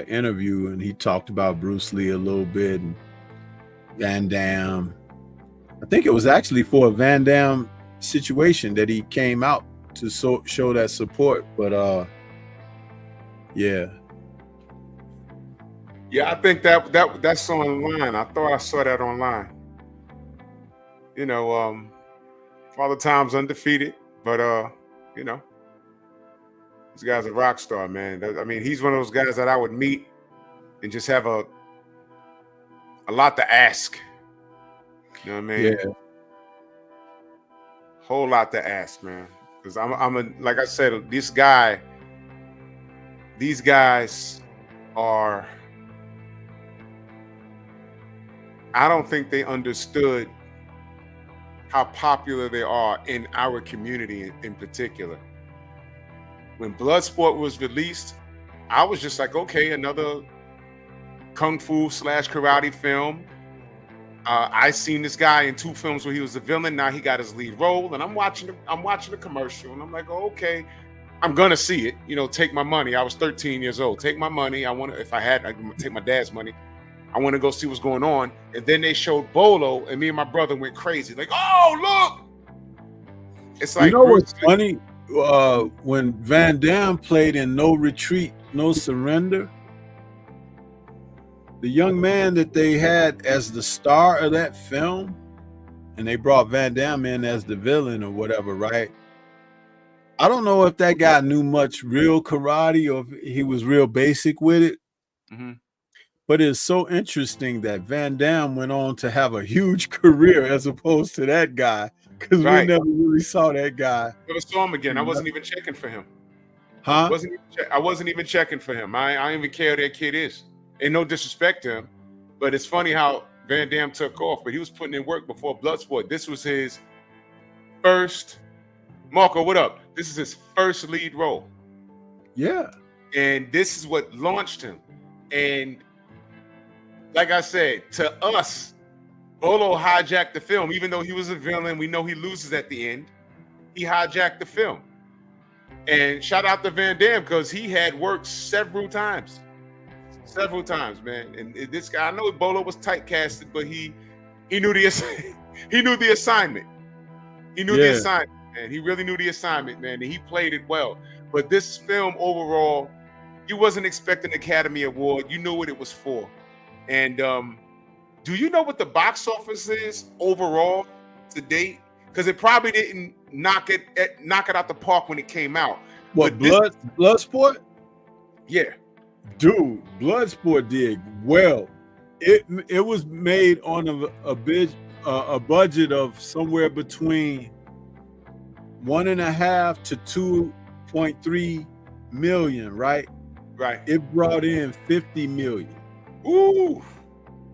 interview and he talked about Bruce Lee a little bit and Van Damme. I think it was actually for a Van Damme situation that he came out to show that support. But yeah. Yeah, I think that's online. I thought I saw that online. You know, Father Time's undefeated, but this guy's a rock star, man. I mean, he's one of those guys that I would meet and just have a lot to ask. You know what I mean? Yeah. Whole lot to ask, man. Because like I said, these guys are. I don't think they understood how popular they are in our community in particular. When Bloodsport was released, I was just like, okay, another kung fu / karate film. I seen this guy in 2 films where he was a villain. Now he got his lead role, and I'm watching the commercial, and I'm like, oh, okay, I'm gonna see it. You know, take my money. I was 13 years old. Take my money. I'd take my dad's money. I want to go see what's going on. And then they showed Bolo, and me and my brother went crazy. Like, oh, look! It's like, you know what's funny? When Van Damme played in No Retreat, No Surrender, the young man that they had as the star of that film, and they brought Van Damme in as the villain or whatever, right? I don't know if that guy knew much real karate or if he was real basic with it. Mm-hmm. But it's so interesting that Van Damme went on to have a huge career as opposed to that guy, because we Right. never really saw that guy. Never saw him again. I wasn't even checking for him. Huh? I wasn't even checking for him. I don't even care who that kid is. And no disrespect to him, but it's funny how Van Damme took off. But he was putting in work before Bloodsport. This was his first. Marco, what up? This is his first lead role. Yeah. And this is what launched him. And like I said, to us, Bolo hijacked the film. Even though he was a villain, we know he loses at the end. He hijacked the film. And shout out to Van Damme because he had worked several times, man. And this guy, I know Bolo was tight casted, but he knew the he knew the assignment. He knew the assignment, man. He really knew the assignment, man, and he played it well. But this film overall, you wasn't expecting an Academy Award. You knew what it was for. And do you know what the box office is overall to date? Because it probably didn't knock it out the park when it came out. What, But Bloodsport? yeah. Dude, Bloodsport did well. It was made on a budget of somewhere between 1.5 to 2.3 million, right? Right. It brought in 50 million. Ooh.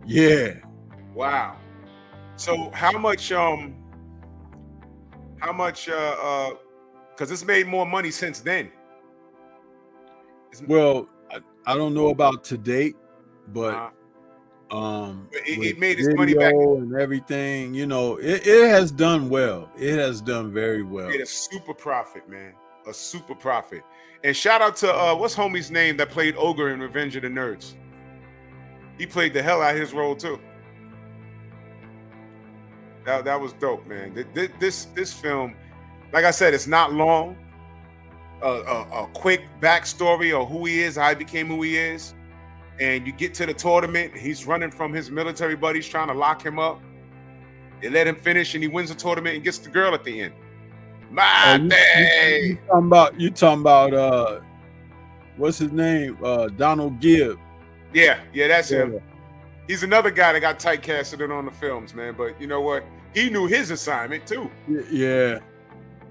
Yeah. Wow. So how much because it's made more money since then. Well, I don't know about to date, but it made its money back and everything, you know, it has done well. It has done very well. Made a super profit, man. A super profit. And shout out to what's homie's name that played Ogre in Revenge of the Nerds. He played the hell out of his role too. That was dope, man. This film, like I said, it's not long. A quick backstory of who he is, how he became who he is, and you get to the tournament. He's running from his military buddies trying to lock him up. They let him finish, and he wins the tournament and gets the girl at the end. You talking about what's his name? Donald Gibb. Yeah, that's him. He's another guy that got type casted on the films, man. But you know what? He knew his assignment too. Yeah.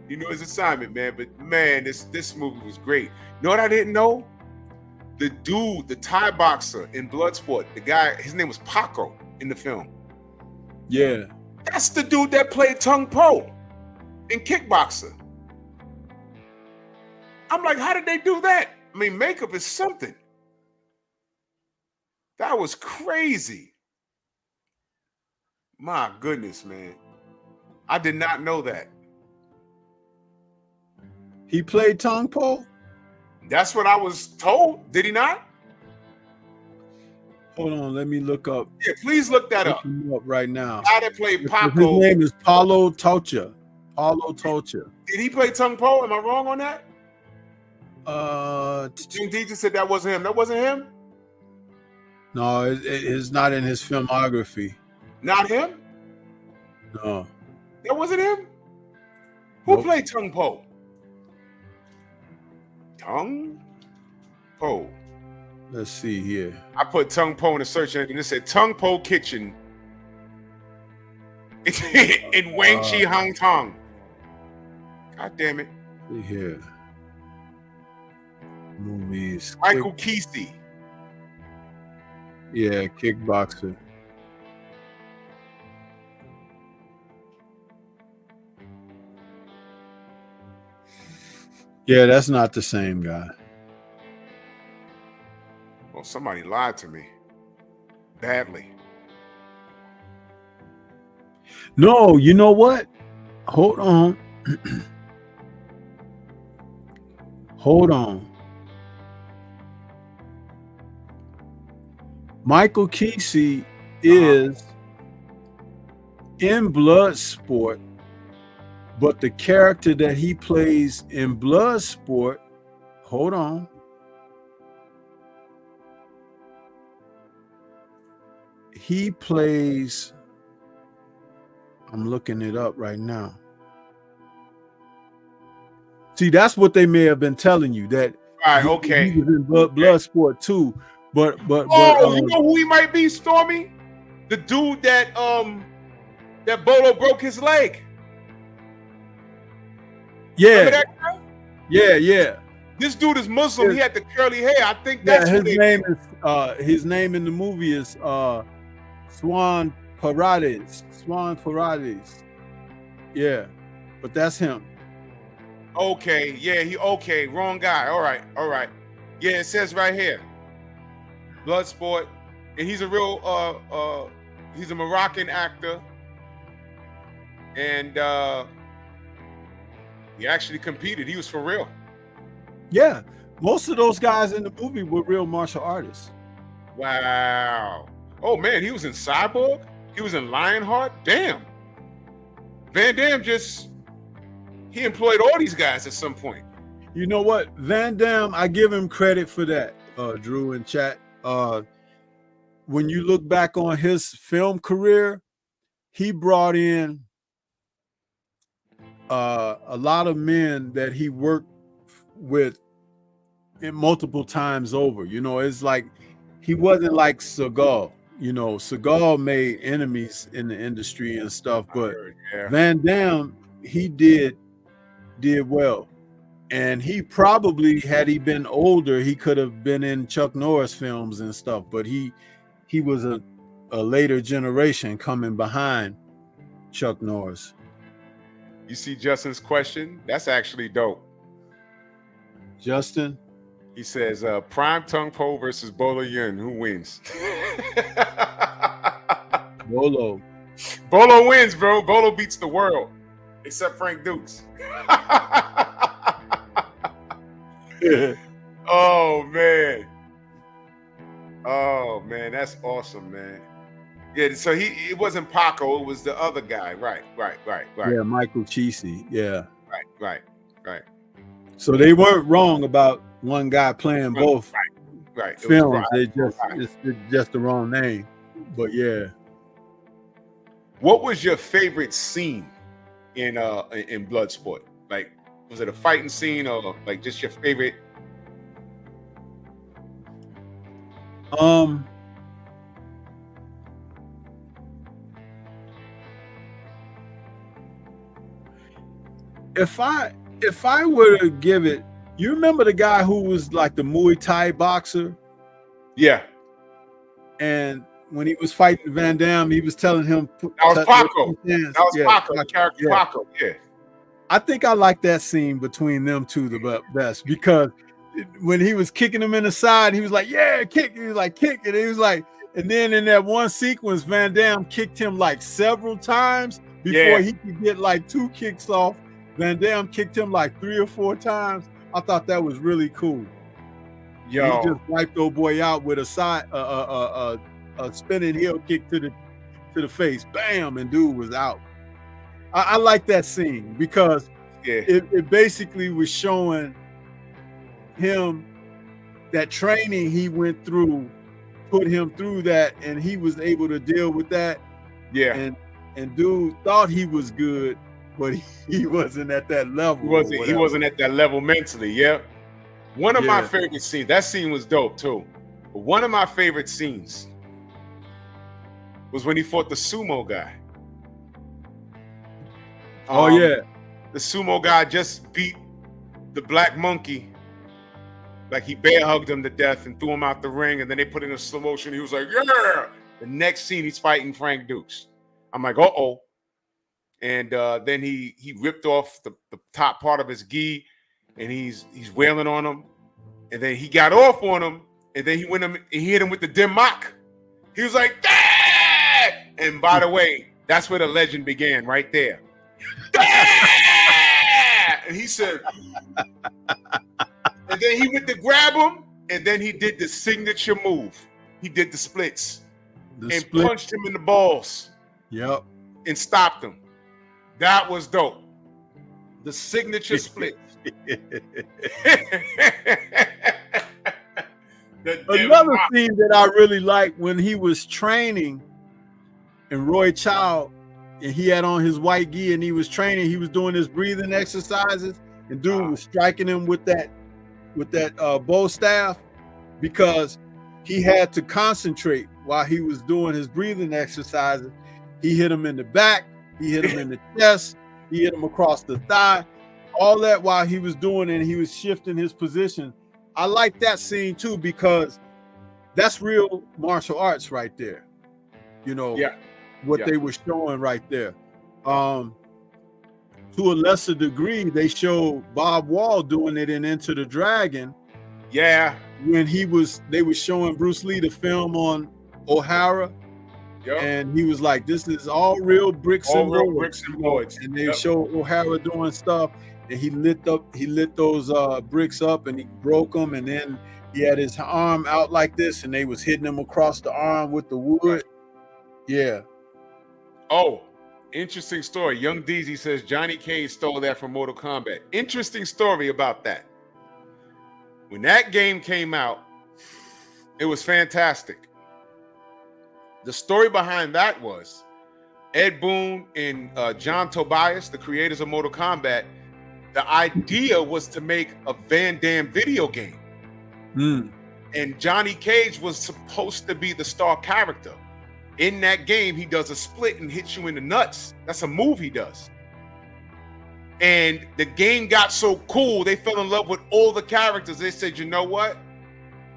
He knew his assignment, man. But man, this movie was great. You know what I didn't know? The dude, the Thai boxer in Bloodsport, the guy, his name was Paco in the film. Yeah. That's the dude that played Tung Po in Kickboxer. I'm like, how did they do that? I mean, makeup is something. That was crazy. My goodness, man. I did not know that. He played Tong Po? That's what I was told. Did he not? Hold on, let me look up. Yeah, please look that up. Him up right now. How they played Paco. His name is Paulo Tocha. Paulo Tocha. Did he play Tung Po? Am I wrong on that? Jim DJ said that wasn't him. That wasn't him? No, it's not in his filmography. Not him? No. That wasn't him? Who played Tung Po? Tung Po. Let's see here. I put Tung Po in the search engine and it said Tung Po Kitchen in Wang Chi Hong Tong. God damn it. See here. Movies. Michael Kesey. Yeah, Kickboxer. Yeah, that's not the same guy. Well, somebody lied to me. Badly. No, you know what? Hold on. Hold on. Michael Kesey is in Bloodsport, but the character that he plays in Bloodsport, hold on. He plays, I'm looking it up right now. See, that's what they may have been telling you, that Right, he okay. was in Bloodsport too. But you know who he might be, Stormy? The dude that Bolo broke his leg. Remember yeah, that guy? yeah. This dude is Muslim. Yeah. He had the curly hair. I think that's his who name is his name in the movie is Swan Paredes. Swan Paredes. Yeah, but that's him. Okay, yeah, wrong guy. All right. Yeah, it says right here, Bloodsport, and he's a real he's a Moroccan actor, and he actually competed. He was for real. Yeah, most of those guys in the movie were real martial artists. Wow. Oh man, he was in Cyborg. He was in Lionheart. Damn. Van Damme he employed all these guys at some point. You know what? Van Damme, I give him credit for that, Drew and chat. When you look back on his film career, he brought in a lot of men that he worked with multiple times over. You know, it's like he wasn't like Seagal. You know, Seagal made enemies in the industry and stuff, but Van Damme, he did well. And he probably, had he been older, he could have been in Chuck Norris films and stuff, but he was a later generation coming behind Chuck Norris. You see Justin's question? That's actually dope. Justin? He says, Prime Tung Po versus Bolo Yeung. Who wins? Bolo. Bolo wins, bro. Bolo beats the world. Except Frank Dukes. Oh, man. Oh, man. That's awesome, man. Yeah, so it wasn't Paco. It was the other guy. Right. Yeah, Michael Chisi. Yeah. Right. So they weren't wrong about one guy playing both films. It's just the wrong name. But yeah. What was your favorite scene in Bloodsport? Like, was it a fighting scene or like just your favorite? If I were to give it, you remember the guy who was like the Muay Thai boxer? Yeah. And when he was fighting Van Damme, he was telling him that was Paco. That was Paco, the character Paco. Yeah. I think I like that scene between them two the best, because when he was kicking him in the side, he was like, yeah, kick. He was like, kick. And he was like, and then in that one sequence, Van Damme kicked him like several times before he could get like 2 kicks off. Van Damme kicked him like 3 or 4 times. I thought that was really cool. Yo. He just wiped old boy out with a side, a spinning heel kick to the face. Bam, and dude was out. I like that scene because it basically was showing him that training he went through, put him through that, and he was able to deal with that. Yeah. And dude thought he was good, but he wasn't at that level. He wasn't at that level mentally. Yeah. One of my favorite scenes. That scene was dope too. But one of my favorite scenes was when he fought the sumo guy. Oh yeah. The sumo guy just beat the Black Monkey. Like he bear hugged him to death and threw him out the ring, and then they put in a slow motion. He was like, yeah. The next scene, he's fighting Frank Dukes. I'm like, uh-oh. And then he ripped off the top part of his gi, and he's wailing on him. And then he got off on him, and then he hit him with the dim mak. He was like, ah! And by the way, that's where the legend began, right there. Ah! And he said, and then he went to grab him, and then he did the signature move. He did the splits punched him in the balls. Yep. And stopped him. That was dope. The signature split. Another scene that I really liked, when he was training and Roy Chow, and he had on his white gi and he was training, he was doing his breathing exercises, and dude was striking him with that bow staff because he had to concentrate while he was doing his breathing exercises. He hit him in the back, he hit him in the chest, he hit him across the thigh, all that while he was doing it, and he was shifting his position. I like that scene too because that's real martial arts right there. You know, what they were showing right there. To a lesser degree, they showed Bob Wall doing it in Enter the Dragon. Yeah. When they were showing Bruce Lee the film on O'Hara. Yep. And he was like, this is all real bricks and mortar. And they showed O'Hara doing stuff, and he lit those bricks up, and he broke them, and then he had his arm out like this, and they was hitting him across the arm with the wood. Right. Yeah. Oh, interesting story. Young Deezy says Johnny Cage stole that from Mortal Kombat. Interesting story about that. When that game came out, it was fantastic. The story behind that was Ed Boon and John Tobias, the creators of Mortal Kombat, the idea was to make a Van Damme video game. And Johnny Cage was supposed to be the star character. In that game, he does a split and hits you in the nuts. That's a move he does. And the game got so cool, they fell in love with all the characters. They said, you know what?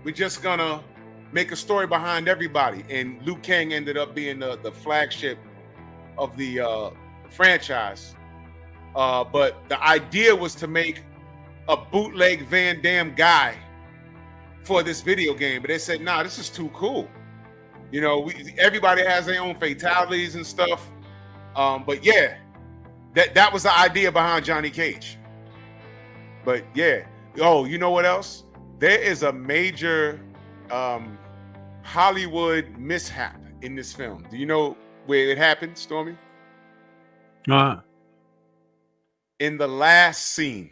We're just gonna make a story behind everybody. And Liu Kang ended up being the flagship of the franchise. But the idea was to make a bootleg Van Damme guy for this video game. But they said, nah, this is too cool. You know, everybody has their own fatalities and stuff. But yeah, that was the idea behind Johnny Cage. But yeah. Oh, you know what else? There is a major Hollywood mishap in this film. Do you know where it happened, Stormy? In the last scene,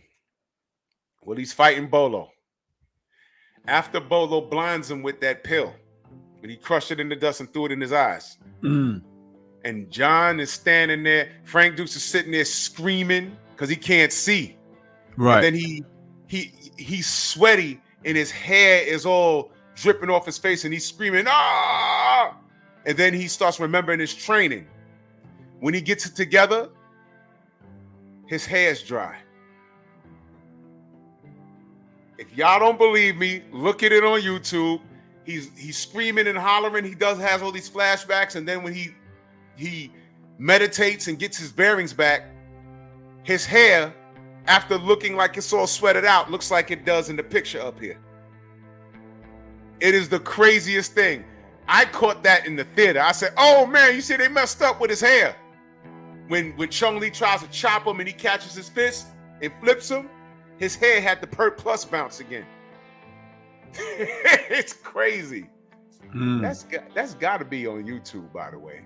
when he's fighting Bolo, after Bolo blinds him with that pill, when he crushed it in the dust and threw it in his eyes, and John is standing there, Frank Dukes is sitting there screaming because he can't see. Right. And then he's sweaty and his hair is all dripping off his face and he's screaming, ah! And then he starts remembering his training. When he gets it together, his hair's dry. If y'all don't believe me, look at it on YouTube. He's screaming and hollering. He has all these flashbacks, and then when he meditates and gets his bearings back, his hair, after looking like it's all sweated out, looks like it does in the picture up here. It is the craziest thing. I caught that in the theater. I said, oh man, you see they messed up with his hair. When Chung Lee tries to chop him and he catches his fist and flips him, his hair had the Pert Plus bounce again. It's crazy. That's got to be on YouTube, by the way.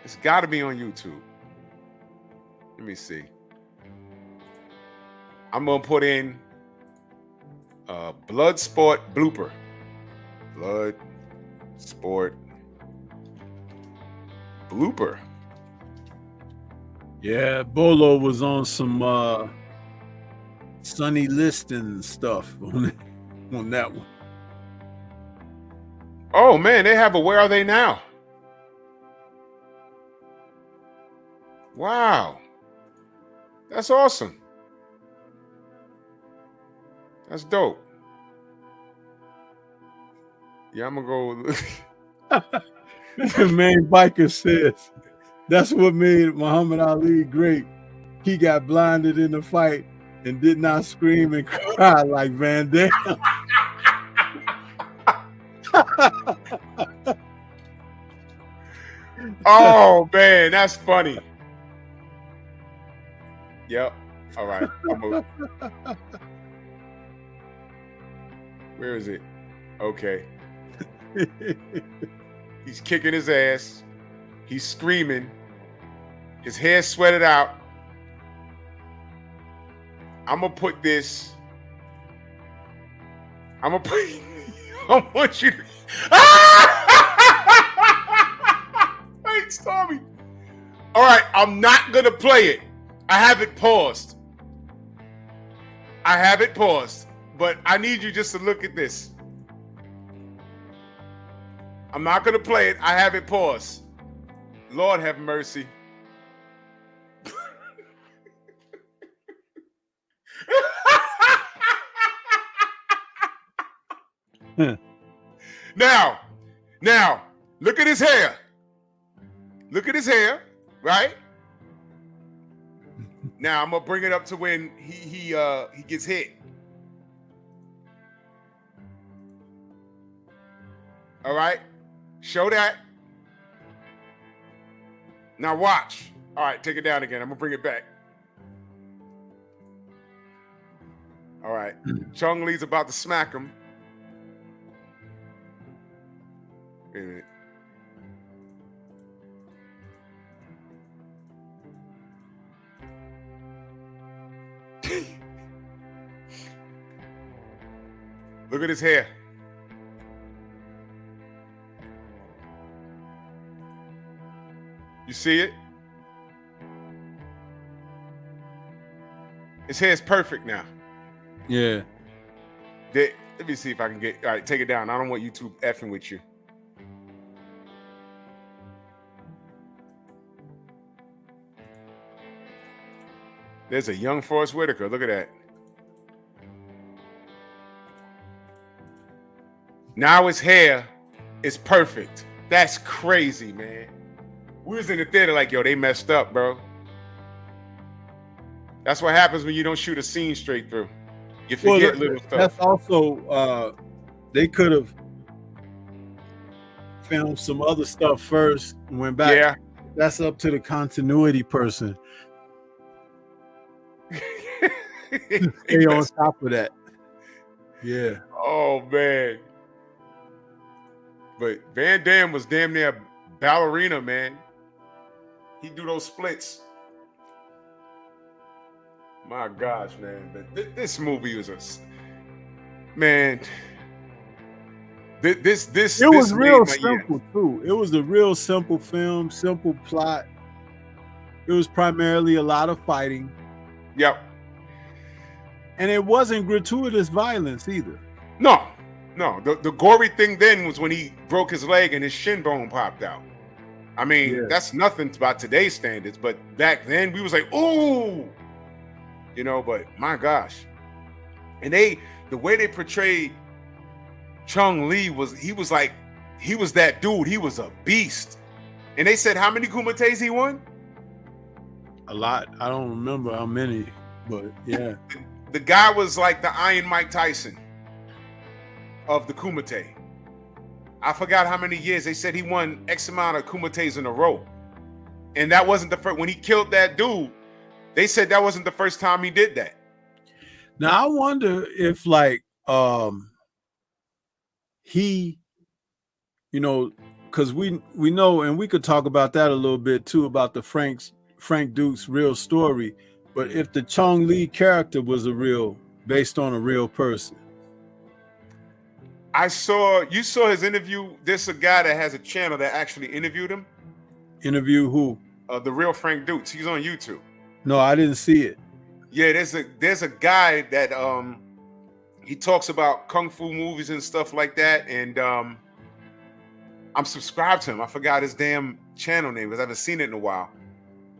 It's got to be on YouTube. Let me see. I'm gonna put in Bloodsport blooper. Bloodsport blooper. Yeah, Bolo was on some Sonny Liston stuff on that one. Oh man, they have a Where Are They Now? Wow. That's awesome. That's dope. Yeah, I'm gonna go. The main biker says that's what made Muhammad Ali great. He got blinded in the fight and did not scream and cry like Van Damme. Oh man, that's funny. Yep. All right. Where is it? Okay. He's kicking his ass. He's screaming. His hair sweated out. I'm gonna put this. I want you to. Wait, Stormy. All right, I'm not gonna play it. I have it paused. But I need you just to look at this. I'm not going to play it. I have it paused. Lord have mercy. Now, look at his hair. Look at his hair, right? Now I'm gonna bring it up to when he gets hit. All right, show that. Now watch. All right, take it down again. I'm gonna bring it back. All right, Chung Lee's about to smack him. Wait a minute. Look at his hair. You see it? His hair is perfect now. Yeah. Let me see if I can get. All right, take it down. I don't want YouTube effing with you. There's a young Forrest Whitaker. Look at that. Now his hair is perfect. That's crazy, man. We was in the theater like, yo, they messed up, bro. That's what happens when you don't shoot a scene straight through. You forget little stuff. That's also, they could have filmed some other stuff first and went back. Yeah. That's up to the continuity person. Stay on top of that. Yeah. Oh, man. But Van Damme was damn near a ballerina, man. He do those splits. My gosh, man. But this movie was man. This it was real simple too. It was a real simple film, simple plot. It was primarily a lot of fighting. Yep. And it wasn't gratuitous violence either. No. The gory thing then was when he broke his leg and his shin bone popped out. I mean, that's nothing about today's standards, but back then we was like, ooh, you know, but my gosh. And the way they portrayed Chung Lee he was that dude. He was a beast. And they said how many kumites he won? A lot. I don't remember how many, but yeah. The guy was like the Iron Mike Tyson of the kumite. I forgot how many years. They said he won X amount of kumites in a row. And that wasn't the first. When he killed that dude, they said that wasn't the first time he did that. Now I wonder if like he, you know, because we know, and we could talk about that a little bit too, about the Frank Duke's real story. But if the Chung Lee character was based on a real person. You saw his interview. There's a guy that has a channel that actually interviewed him. Interview who? The real Frank Dukes. He's on YouTube. No, I didn't see it. Yeah, there's a guy that he talks about kung fu movies and stuff like that, and I'm subscribed to him. I forgot his damn channel name because I haven't seen it in a while.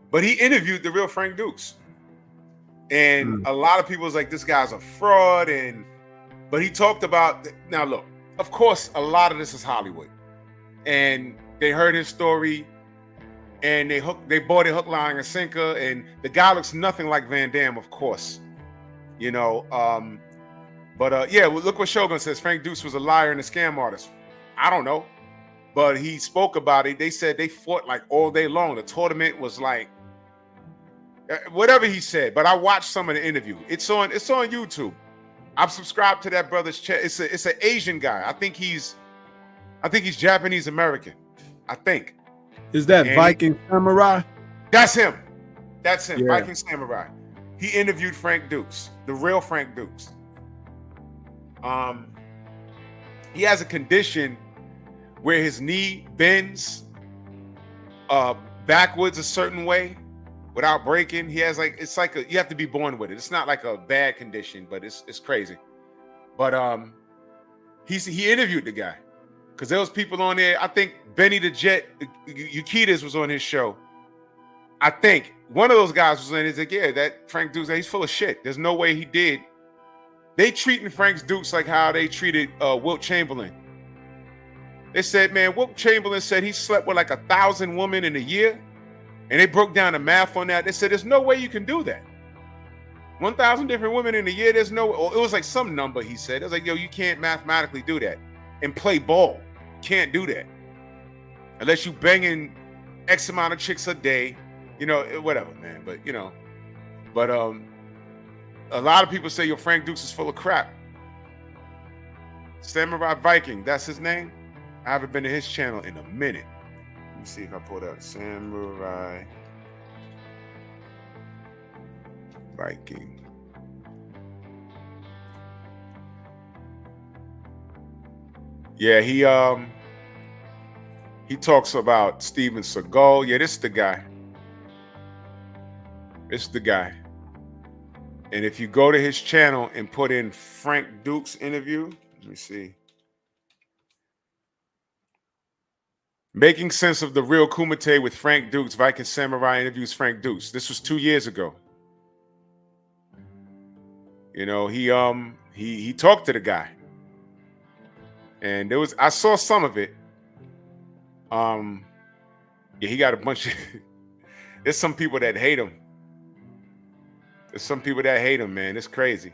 But he interviewed the real Frank Dukes, and a lot of people was like, "This guy's a fraud," but he talked about. Now look, of course, a lot of this is Hollywood, and they heard his story. And they bought it hook, line, and sinker. And the guy looks nothing like Van Damme, of course. You know, yeah, well, look what Shogun says. Frank Dukes was a liar and a scam artist. I don't know. But he spoke about it. They said they fought like all day long. The tournament was like, whatever he said. But I watched some of the interview. It's on YouTube. I'm subscribed to that brother's channel. It's an Asian guy. I think he's Japanese American. I think. Is that Viking Samurai? That's him. Yeah. Viking Samurai. He interviewed Frank Dukes, the real Frank Dukes. He has a condition where his knee bends backwards a certain way, without breaking. He has like you have to be born with it. It's not like a bad condition, but it's crazy. But he interviewed the guy because there was people on there. I think Benny the Jet Yakitas was on his show. I think one of those guys was in. He's like, yeah, that Frank Dukes, he's full of shit. There's no way he did. They treating Frank Dukes like how they treated Wilt Chamberlain. They said, man, Wilt Chamberlain said he slept with like 1,000 women in a year. And they broke down the math on that. They said, there's no way you can do that. 1,000 different women in a year, there's no, or it was like some number he said. It was like, yo, you can't mathematically do that and play ball. You can't do that. Unless you banging X amount of chicks a day, you know, whatever, man. But, you know, but a lot of people say, yo, Frank Dukes is full of crap. Samurai Viking, that's his name. I haven't been to his channel in a minute. Let me see if I pull that Samurai Viking. Yeah, he talks about Steven Seagal. Yeah, this is the guy. This is the guy. And if you go to his channel and put in Frank Dukes interview, let me see. Making sense of the real Kumite with Frank Dukes. Viking Samurai interviews Frank Dukes. This was 2 years ago. You know, he talked to the guy. And I saw some of it. Yeah, he got a bunch of there's some people that hate him. There's some people that hate him, man. It's crazy.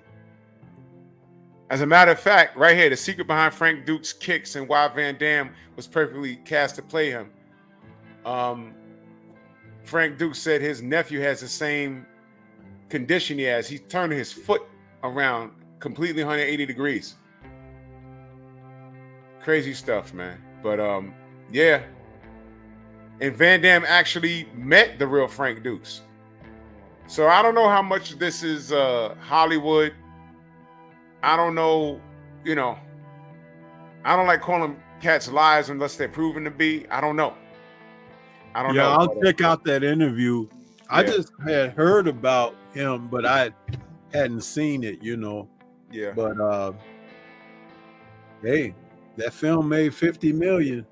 As a matter of fact, right here, the secret behind Frank Dukes' kicks and why Van Damme was perfectly cast to play him. Frank Dukes said his nephew has the same condition he has. He's turning his foot around completely 180 degrees. Crazy stuff, man. But yeah. And Van Damme actually met the real Frank Dukes. So I don't know how much this is Hollywood. I don't know, you know. I don't like calling cats lies unless they're proven to be. I don't know. I don't know. Yeah, I'll check out that interview. Yeah. I just had heard about him, but I hadn't seen it, you know. Yeah. But hey, that film made 50 million.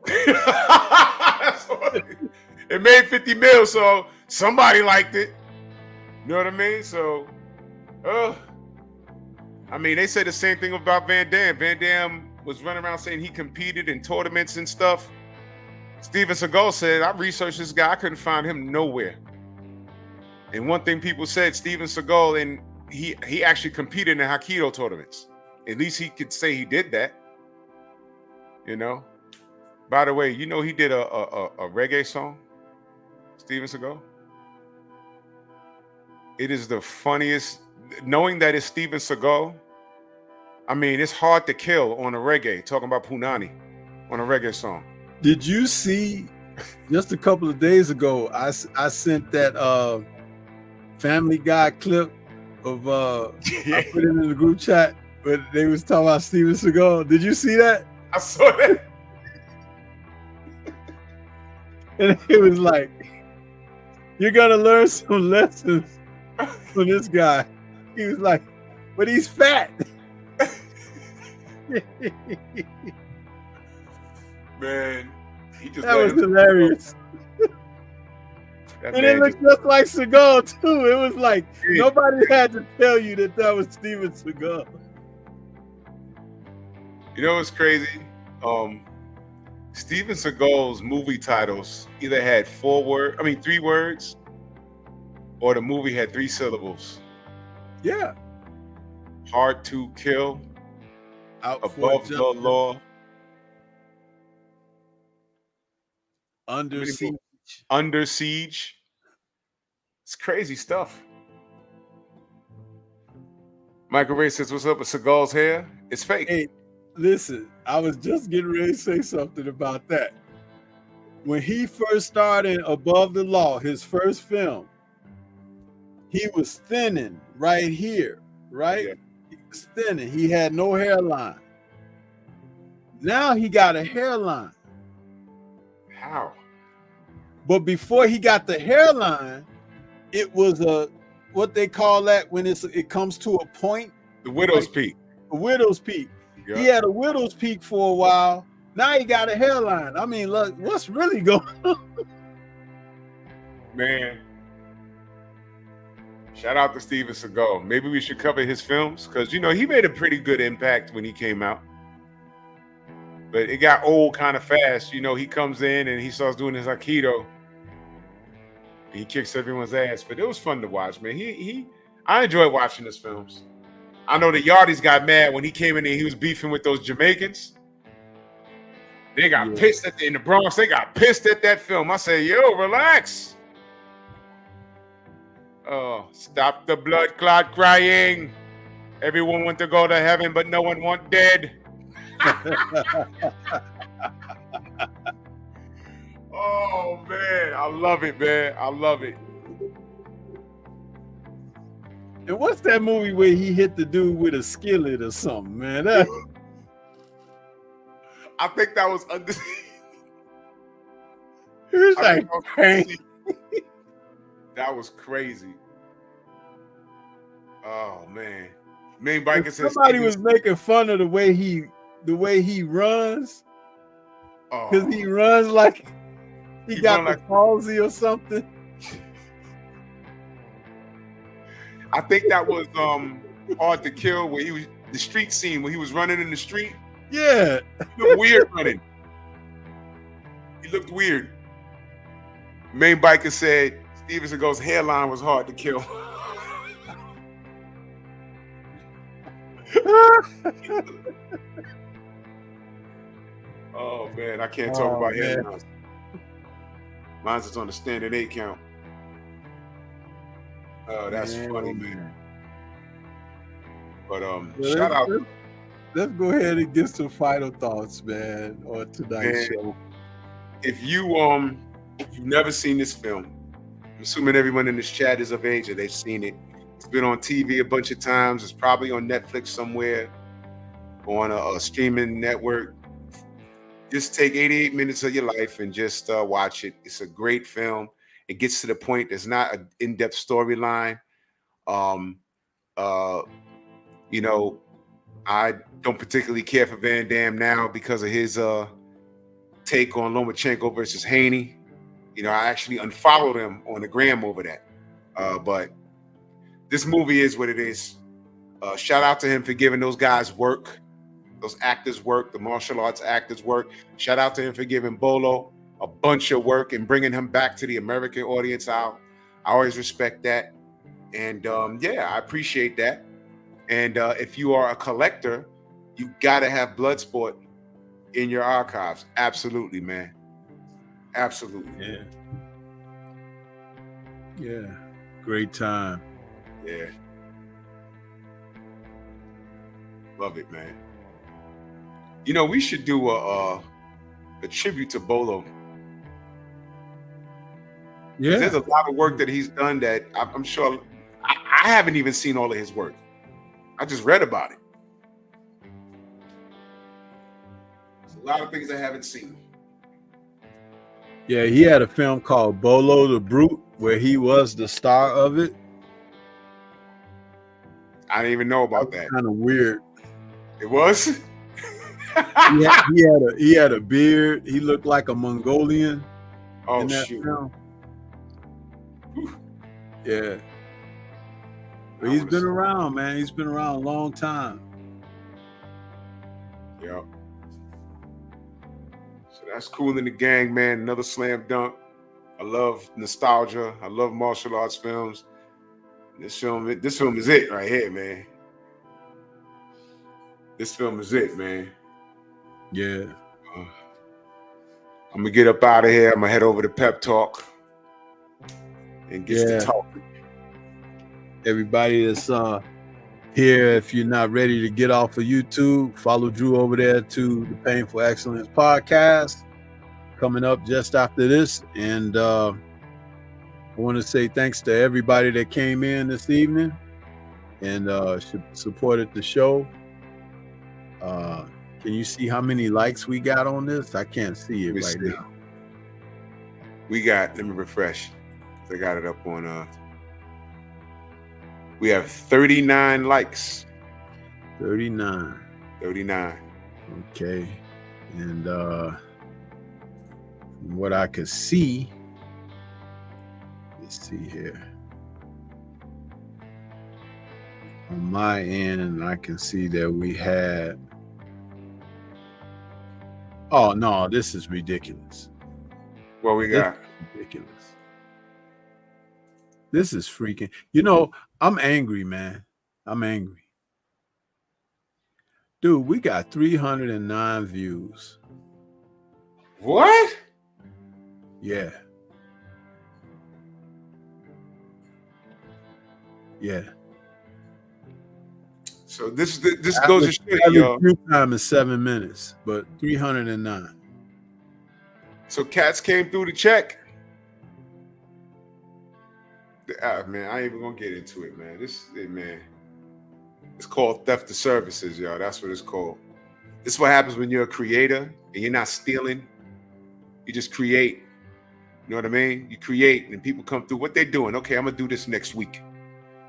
It made 50 mil, so somebody liked it. You know what I mean? So, I mean, they said the same thing about Van Damme. Van Damme was running around saying he competed in tournaments and stuff. Steven Seagal said, I researched this guy. I couldn't find him nowhere. And one thing people said, Steven Seagal, and he actually competed in Aikido tournaments. At least he could say he did that. You know? By the way, you know he did a reggae song? Steven Seagal? It is the funniest. Knowing that it's Steven Seagal, I mean, it's hard to kill on a reggae, talking about Punani on a reggae song. Did you see, just a couple of days ago, I sent that Family Guy clip of, I put it in the group chat, but they was talking about Steven Seagal. Did you see that? I saw that. And it was like, you're going to learn some lessons from this guy. He was like, but he's fat. Man, he just that was hilarious. And it looked just like Seagal too. It was like nobody had to tell you that was Steven Seagal. You know what's crazy? Steven Seagal's movie titles either had 3 words, or the movie had 3 syllables. Yeah. Hard to Kill, Out Above the Law, Under Siege. Under Siege. It's crazy stuff. Michael Ray says, what's up with Seagal's hair? It's fake. Hey, listen, I was just getting ready to say something about that. When he first started Above the Law, his first film, he was thinning right here, right? Yeah. He was thinning. He had no hairline. Now he got a hairline. How? But before he got the hairline, it was what they call that when it comes to a point. The widow's Like, peak. A widow's peak. Yeah. He had a widow's peak for a while. Now he got a hairline. I mean, look, what's really going on? Man. Shout out to Steven Seagal. Maybe we should cover his films because, you know, he made a pretty good impact when he came out. But it got old kind of fast. You know, he comes in and he starts doing his Aikido. He kicks everyone's ass. But it was fun to watch, man. I enjoyed watching his films. I know the Yardies got mad when he came in and he was beefing with those Jamaicans. They got pissed in the Bronx. They got pissed at that film. I said, yo, relax. Oh, stop the blood clot crying. Everyone want to go to heaven, but no one want dead. Oh, man. I love it, man. I love it. And what's that movie where he hit the dude with a skillet or something, man? I think that was under. He was like, crazy. That was crazy. Oh man, main biker says somebody was making fun of the way he runs, because he runs like he got the palsy or something. I think that was Hard to Kill, where he was the street scene where he was running in the street. Yeah, he looked weird running. He looked weird. Main biker said Steven Seagal's hairline was hard to kill. Oh man, I can't talk about hairlines. Mine's is on the standard 8 count. Oh, that's funny, man. But shout out. Let's go ahead and get some final thoughts, man, on tonight's show. If you've never seen this film, I'm assuming everyone in this chat is of age or they've seen it. It's been on TV a bunch of times. It's probably on Netflix somewhere, on a streaming network. Just take 88 minutes of your life and just watch it. It's a great film. It gets to the point. There's not an in-depth storyline. You know, I don't particularly care for Van Damme now because of his take on Lomachenko versus Haney. You know, I actually unfollowed him on the gram over that. But this movie is what it is. Shout out to him for giving those guys work, those actors work, the martial arts actors work. Shout out to him for giving Bolo a bunch of work and bringing him back to the American audience. I always respect that. And yeah, I appreciate that. And if you are a collector, you got to have Bloodsport in your archives. Absolutely, man. Absolutely. Yeah. Yeah. Great time. Yeah. Love it, man. You know, we should do a tribute to Bolo. Yeah. There's a lot of work that he's done that I'm sure I haven't even seen all of his work. I just read about it. There's a lot of things I haven't seen. Yeah, he had a film called Bolo the Brute where he was the star of it. I didn't even know about that. Kind of weird. It was? he had a beard. He looked like a Mongolian. Oh, in that shoot. film. Yeah. But he's been around, man. He's been around a long time. Yeah. So that's Cool in the Gang, man. Another slam dunk. I love nostalgia. I love martial arts films. This film is it right here, man. This film is it, man. Yeah. I'm gonna get up out of here. I'm gonna head over to Pep Talk and get to talking. Everybody that's here, if you're not ready to get off of YouTube, follow Drew over there to the Painful Excellence podcast coming up just after this. And I want to say thanks to everybody that came in this evening and supported the show. Can you see how many likes we got on this? I can't see it right now. We got, let me refresh. I got it up on We have 39 likes. 39. 39. Okay. And from what I could see, let's see here. On my end, I can see that we had. Oh no, this is ridiculous. What we got? Ridiculous. This is freaking. You know, I'm angry, man. I'm angry. Dude, we got 309 views. What? Yeah. Yeah. So this goes to show you, y'all. View time is 7 minutes, but 309. So cats came through to check. Man, I ain't even gonna get into it, man. Man, it's called theft of services, y'all. That's what it's called. This is what happens when you're a creator and you're not stealing. You just create. You know what I mean? You create and people come through. What they doing? Okay, I'm gonna do this next week.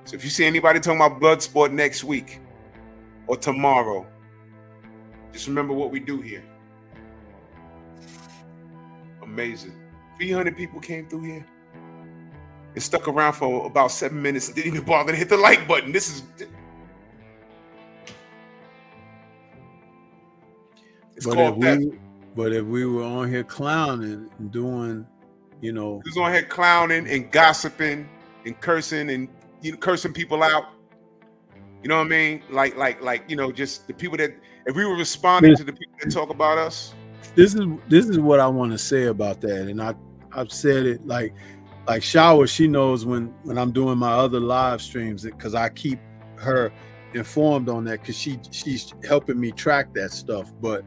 So if you see anybody talking about Bloodsport next week or tomorrow, just remember what we do here. Amazing. 300 people came through here and stuck around for about 7 minutes and didn't even bother to hit the like button. This is... But if we were on here clowning and doing, you know, who's on here clowning and gossiping and cursing and cursing people out, you know what I mean? Like you know, just the people that, if we were responding to the people that talk about us. This is what I want to say about that, and I've said it like Shower. She knows when I'm doing my other live streams because I keep her informed on that because she's helping me track that stuff, but.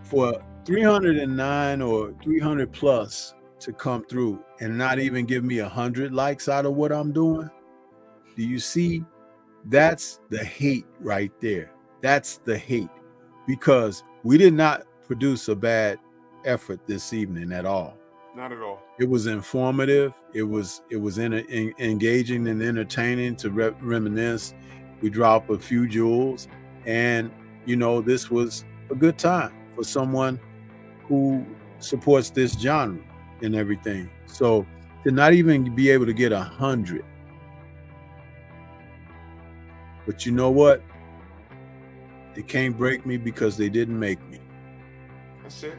For 309 or 300 plus to come through and not even give me 100 likes out of what I'm doing, do you see? That's the hate right there. That's the hate, because we did not produce a bad effort this evening at all. Not at all. It was informative. It was engaging and entertaining to reminisce. We dropped a few jewels, and you know, this was a good time for someone who supports this genre and everything. So to not even be able to get 100, but you know what? They can't break me because they didn't make me. That's it.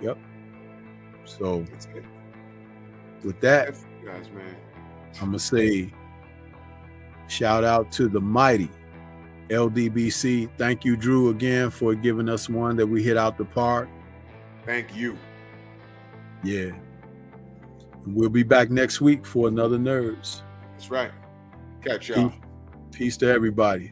Yep. So that's it. With that, guys, man, I'm gonna say shout out to the mighty LDBC. Thank you, Drew, again for giving us one that we hit out the park. Thank you. Yeah. And we'll be back next week for another Nerds. That's right. Catch y'all. Peace to everybody.